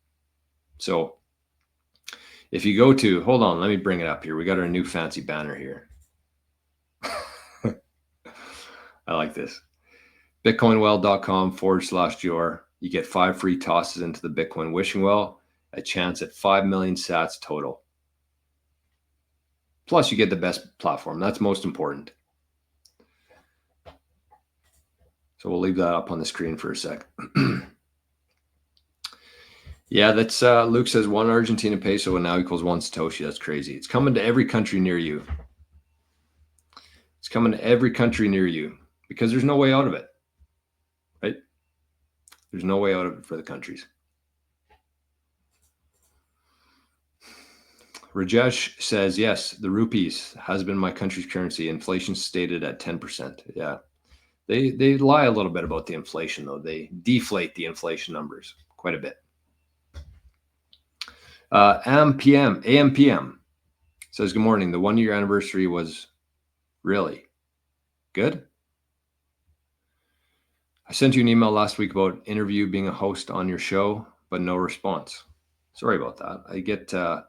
So if you go to, hold on, let me bring it up here. We got our new fancy banner here. I like this. Bitcoinwell.com/Jor. You get 5 free tosses into the Bitcoin wishing well, a chance at 5 million sats total. Plus, you get the best platform. That's most important. So we'll leave that up on the screen for a sec. Yeah, that's Luke says 1 Argentina peso now equals 1 Satoshi. That's crazy. It's coming to every country near you. It's coming to every country near you because there's no way out of it, right? There's no way out of it for the countries. Rajesh says, yes, the rupees has been my country's currency. Inflation stated at 10%. Yeah. They lie a little bit about the inflation, though. They deflate the inflation numbers quite a bit. AMPM says, good morning. The 1-year anniversary was really good. I sent you an email last week about interview being a host on your show, but no response. Sorry about that. I get there's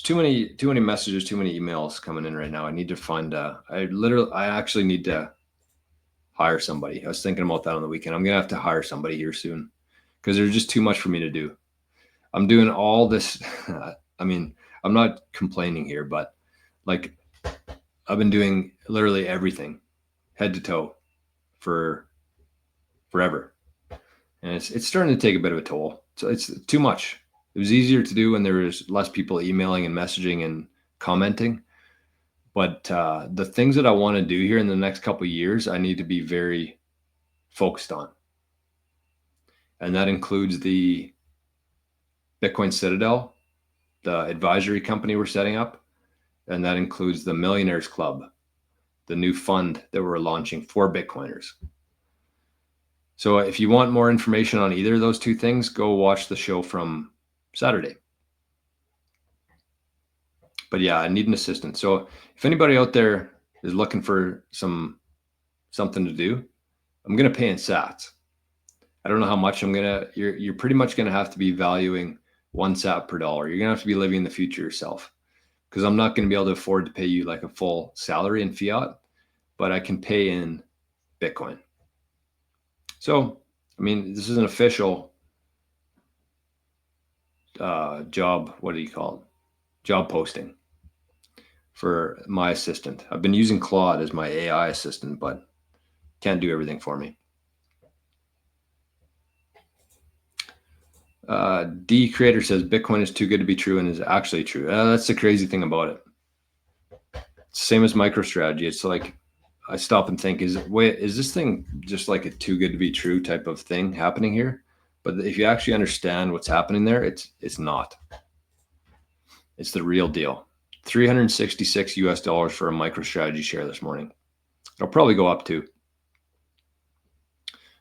too many messages, too many emails coming in right now. I need to find I actually need to hire somebody. I was thinking about that on the weekend. I'm gonna have to hire somebody here soon because there's just too much for me to do. I'm doing all this. I mean, I'm not complaining here, but like I've been doing literally everything, head to toe, for forever, and it's starting to take a bit of a toll. So it's too much. It was easier to do when there was less people emailing and messaging and commenting. But the things that I want to do here in the next couple of years, I need to be very focused on. And that includes the Bitcoin Citadel, the advisory company we're setting up. And that includes the Millionaires Club, the new fund that we're launching for Bitcoiners. So if you want more information on either of those two things, go watch the show from Saturday. But yeah, I need an assistant. So if anybody out there is looking for something to do, I'm going to pay in sats. I don't know how much you're pretty much going to have to be valuing 1 sat per dollar. You're going to have to be living the future yourself, because I'm not going to be able to afford to pay you like a full salary in fiat, but I can pay in Bitcoin. So, I mean, this is an official job. What do you call it? Job posting for my assistant. I've been using Claude as my AI assistant, but can't do everything for me. D Creator says Bitcoin is too good to be true and is actually true. That's the crazy thing about it. It's the same as MicroStrategy. It's like I stop and think, is this thing just like a too good to be true type of thing happening here? But if you actually understand what's happening there, it's not. It's the real deal. $366 for a MicroStrategy share this morning. It'll probably go up too,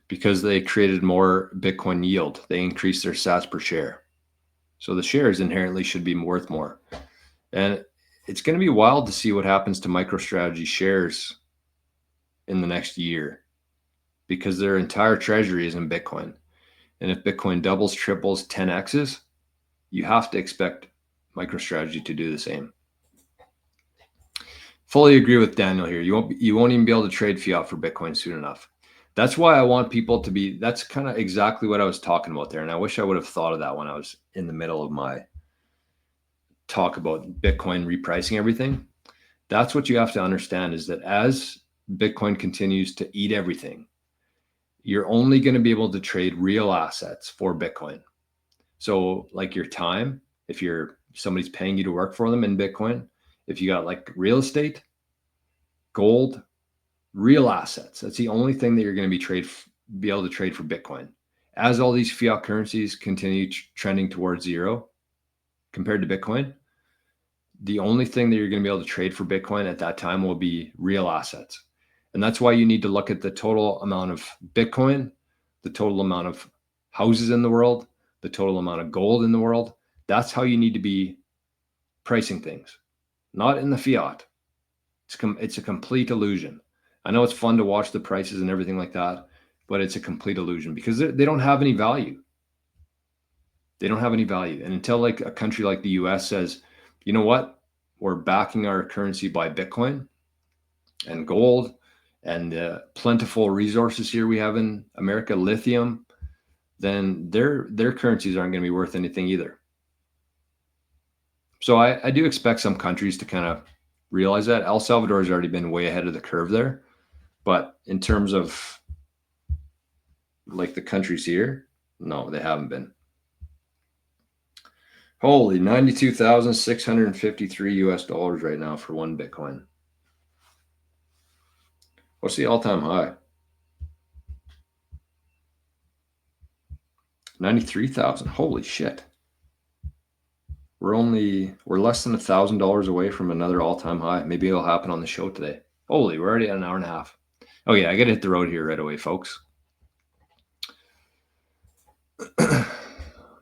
because they created more Bitcoin yield. They increased their sats per share. So the shares inherently should be worth more. And it's going to be wild to see what happens to MicroStrategy shares in the next year, because their entire treasury is in Bitcoin. And if Bitcoin doubles, triples, 10x's, you have to expect MicroStrategy to do the same. Fully agree with Daniel here. You won't even be able to trade fiat for Bitcoin soon enough. That's why I want people to be, that's kind of exactly what I was talking about there. And I wish I would have thought of that when I was in the middle of my talk about Bitcoin repricing everything. That's what you have to understand, is that as Bitcoin continues to eat everything, you're only going to be able to trade real assets for Bitcoin. So like your time, if somebody's paying you to work for them in Bitcoin, if you got like real estate, gold, real assets, that's the only thing that you're going to be able to trade for Bitcoin. As all these fiat currencies continue trending towards zero compared to Bitcoin, the only thing that you're going to be able to trade for Bitcoin at that time will be real assets. And that's why you need to look at the total amount of Bitcoin, the total amount of houses in the world, the total amount of gold in the world. That's how you need to be pricing things, not in the fiat. It's a complete illusion. I know it's fun to watch the prices and everything like that, but it's a complete illusion because they don't have any value. They don't have any value. And until like a country like the US says, you know what, we're backing our currency by Bitcoin and gold and plentiful resources here we have in America, lithium, then their currencies aren't going to be worth anything either. So I do expect some countries to kind of realize that. El Salvador has already been way ahead of the curve there. But in terms of like the countries here, no, they haven't been. Holy, 92,653 US dollars right now for one Bitcoin. What's the all-time high? 93,000. Holy shit. We're less than $1,000 away from another all-time high. Maybe it'll happen on the show today. Holy, we're already at an hour and a half. Oh yeah, I gotta hit the road here right away, folks.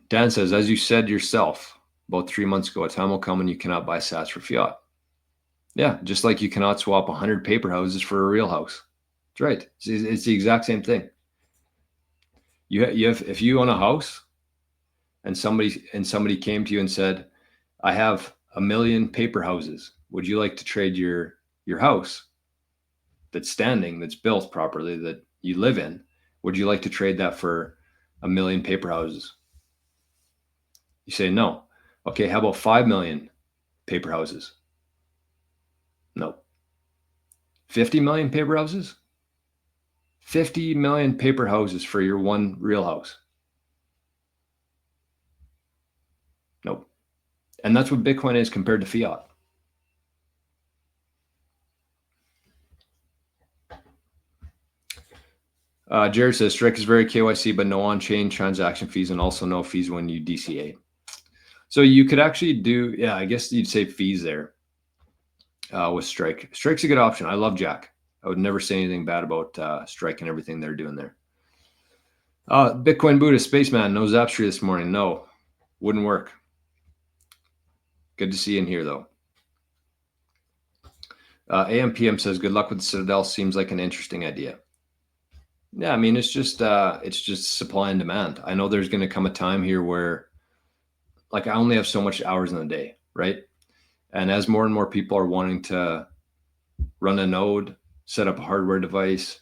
Dan says, as you said yourself about 3 months ago, a time will come when you cannot buy sats for fiat. Yeah, just like you cannot swap 100 paper houses for a real house. That's right. It's the exact same thing. If you own a house and somebody came to you and said, I have 1 million paper houses. Would you like to trade your house that's standing, that's built properly, that you live in? Would you like to trade that for 1 million paper houses? You say no. Okay, how about 5 million paper houses? No. 50 million paper houses? 50 million paper houses for your one real house? Nope. And that's what Bitcoin is compared to fiat. Jared says Strike is very KYC, but no on-chain transaction fees, and also no fees when you DCA. So you could actually do, yeah, I guess you'd say fees there with Strike. Strike's a good option. I love Jack. I would never say anything bad about Strike and everything they're doing there. Bitcoin Buddha, Spaceman, no Zapstream this morning. No, wouldn't work. Good to see you in here, though. AMPM says, good luck with the Citadel. Seems like an interesting idea. Yeah, I mean, it's just supply and demand. I know there's going to come a time here where, like, I only have so much hours in the day, right? And as more and more people are wanting to run a node, set up a hardware device,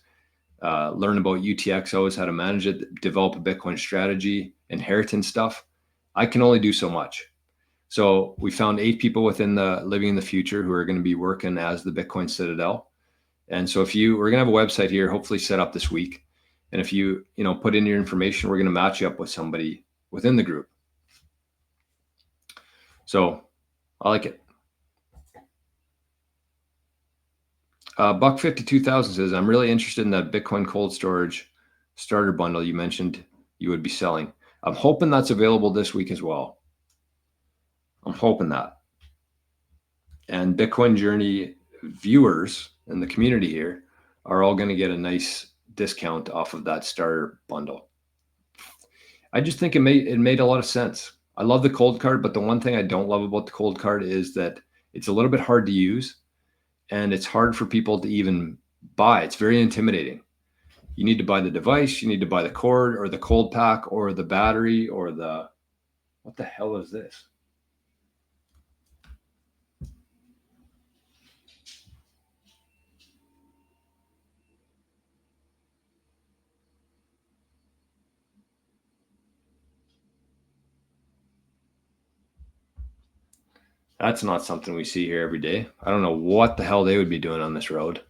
learn about UTXOs, how to manage it, develop a Bitcoin strategy, inheritance stuff, I can only do so much. So we found 8 people within the Living in the Future who are going to be working as the Bitcoin Citadel. And so we're going to have a website here, hopefully set up this week. And if you put in your information, we're going to match you up with somebody within the group. So I like it. Buck 52,000 says, I'm really interested in that Bitcoin cold storage starter bundle you mentioned you would be selling. I'm hoping that's available this week as well. I'm hoping that. And Bitcoin Journey viewers in the community here are all going to get a nice discount off of that starter bundle. I just think it made a lot of sense. I love the cold card, but the one thing I don't love about the cold card is that it's a little bit hard to use and it's hard for people to even buy. It's very intimidating. You need to buy the device, you need to buy the cord or the cold pack or the battery or what the hell is this? That's not something we see here every day. I don't know what the hell they would be doing on this road.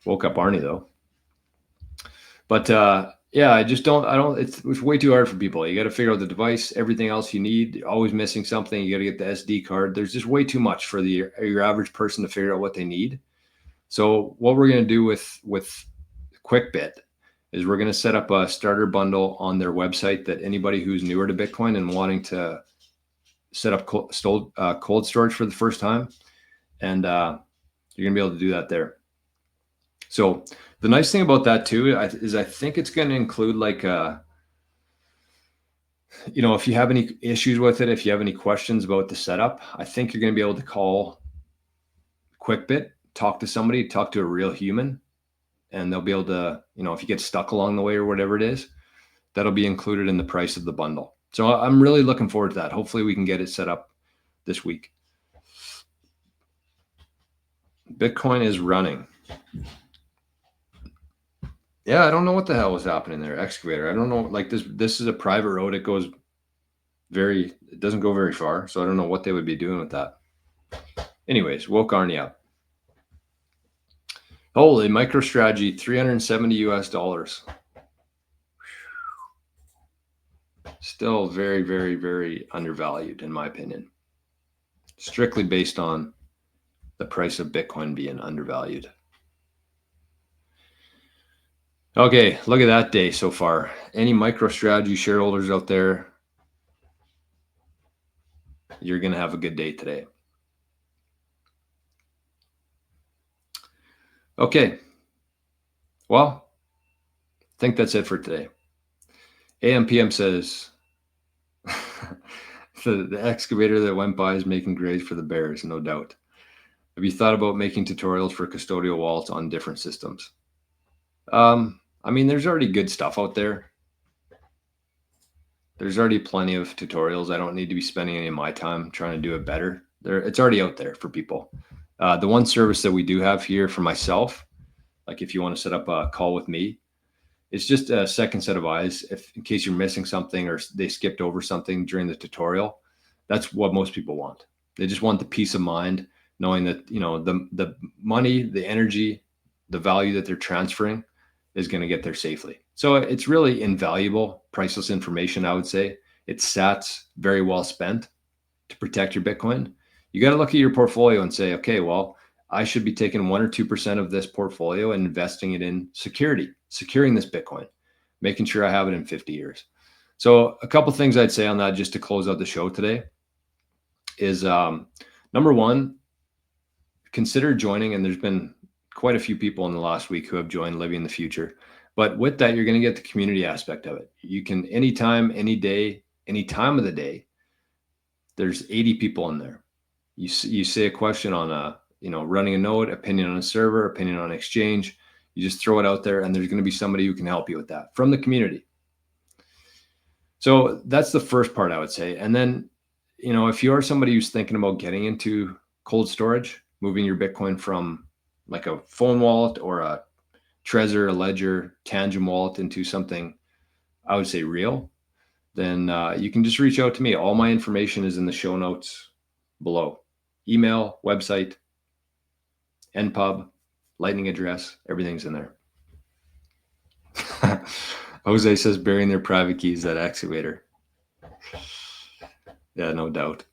Woke up Arnie though. But yeah, it's way too hard for people. You got to figure out the device, everything else you need. You're always missing something. You got to get the SD card. There's just way too much for your average person to figure out what they need. So what we're going to do with QuickBit is we're going to set up a starter bundle on their website that anybody who's newer to Bitcoin and wanting to set up cold storage for the first time, and you're going to be able to do that there. So the nice thing about that too is I think it's going to include like if you have any issues with it, if you have any questions about the setup, I think you're going to be able to call QuickBit, talk to a real human, and they'll be able to, if you get stuck along the way or whatever it is, that'll be included in the price of the bundle. So I'm really looking forward to that. Hopefully we can get it set up this week. Bitcoin is running. Yeah, I don't know what the hell was happening there. Excavator. I don't know. Like this is a private road. It doesn't go very far. So I don't know what they would be doing with that. Anyways, woke Arnie up. Holy, MicroStrategy, $370. Still very, very, very undervalued in my opinion. Strictly based on the price of Bitcoin being undervalued. Okay, look at that day so far. Any MicroStrategy shareholders out there, you're going to have a good day today. Okay. Well, I think that's it for today. AMPM says the excavator that went by is making grades for the bears, no doubt. Have you thought about making tutorials for custodial wallets on different systems? I mean, there's already good stuff out there. There's already plenty of tutorials. I don't need to be spending any of my time trying to do it better. It's already out there for people. The one service that we do have here for myself, like if you want to set up a call with me, it's just a second set of eyes. In case you're missing something or they skipped over something during the tutorial, that's what most people want. They just want the peace of mind, knowing that, the money, the energy, the value that they're transferring is going to get there safely. So it's really invaluable, priceless information, I would say. It's sats very well spent to protect your Bitcoin. You got to look at your portfolio and say, okay, well, I should be taking 1 or 2% of this portfolio and investing it in securing this Bitcoin, making sure I have it in 50 years. So a couple things I'd say on that just to close out the show today is number one, consider joining. And there's been quite a few people in the last week who have joined Living the Future. But with that, you're going to get the community aspect of it. You can anytime, any day, any time of the day, there's 80 people in there. You say a question on running a node, opinion on a server, opinion on exchange. You just throw it out there and there's going to be somebody who can help you with that from the community. So that's the first part I would say. And then, if you are somebody who's thinking about getting into cold storage, moving your Bitcoin from like a phone wallet or a Trezor, a Ledger, Tangent wallet into something, I would say real, then you can just reach out to me. All my information is in the show notes below. Email, website, NPub, lightning address, everything's in there. Jose says burying their private keys, that excavator. Yeah, no doubt.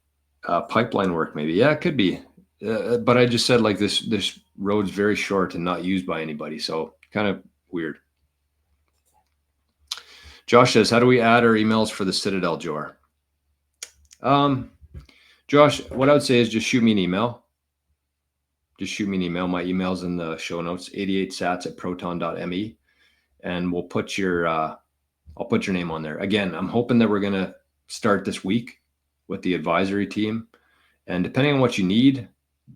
Pipeline work, maybe. Yeah, it could be. But I just said like this road's very short and not used by anybody. So kind of weird. Josh says, how do we add our emails for the Citadel jar? Josh, what I would say is just shoot me an email. My email's in the show notes, 88sats@proton.me. And we'll put I'll put your name on there. Again, I'm hoping that we're going to start this week with the advisory team. And depending on what you need,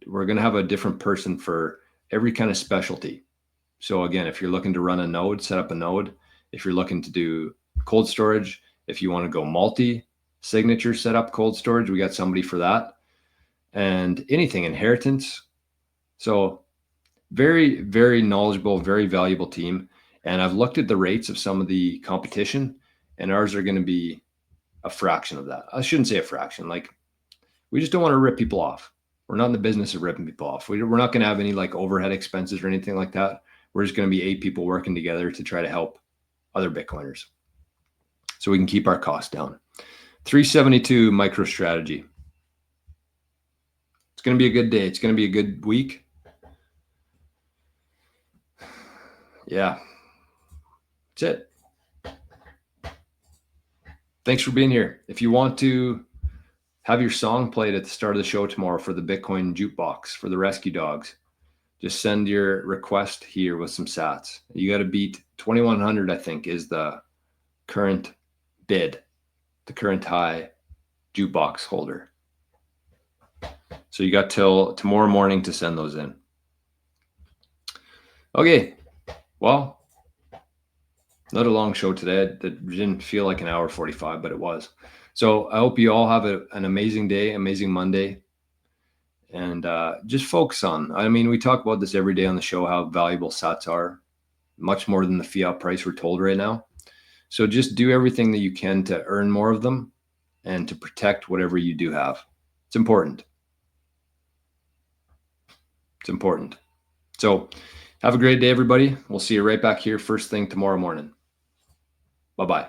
we're going to have a different person for every kind of specialty. So again, if you're looking to run a node, set up a node. If you're looking to do cold storage, if you want to go multi-signature set up cold storage, we got somebody for that. And anything inheritance. So very, very knowledgeable, very valuable team. And I've looked at the rates of some of the competition, and ours are going to be a fraction of that. I shouldn't say a fraction. Like We just don't want to rip people off. We're not in the business of ripping people off. We're not going to have any like overhead expenses or anything like that. We're just going to be 8 people working together to try to help other Bitcoiners so we can keep our costs down. 372 MicroStrategy. It's going to be a good day. It's going to be a good week. Yeah. That's it. Thanks for being here. If you want to have your song played at the start of the show tomorrow for the Bitcoin Jukebox, for the rescue dogs, just send your request here with some sats. You got to beat 2,100, I think, is the current bid, the current high jukebox holder. So you got till tomorrow morning to send those in. Okay. Well, not a long show today. It didn't feel like an hour 45, but it was. So I hope you all have an amazing day, amazing Monday. And just focus on, I mean, we talk about this every day on the show, how valuable sats are, much more than the fiat price we're told right now. So just do everything that you can to earn more of them and to protect whatever you do have. It's important. It's important. So have a great day, everybody. We'll see you right back here first thing tomorrow morning. Bye-bye.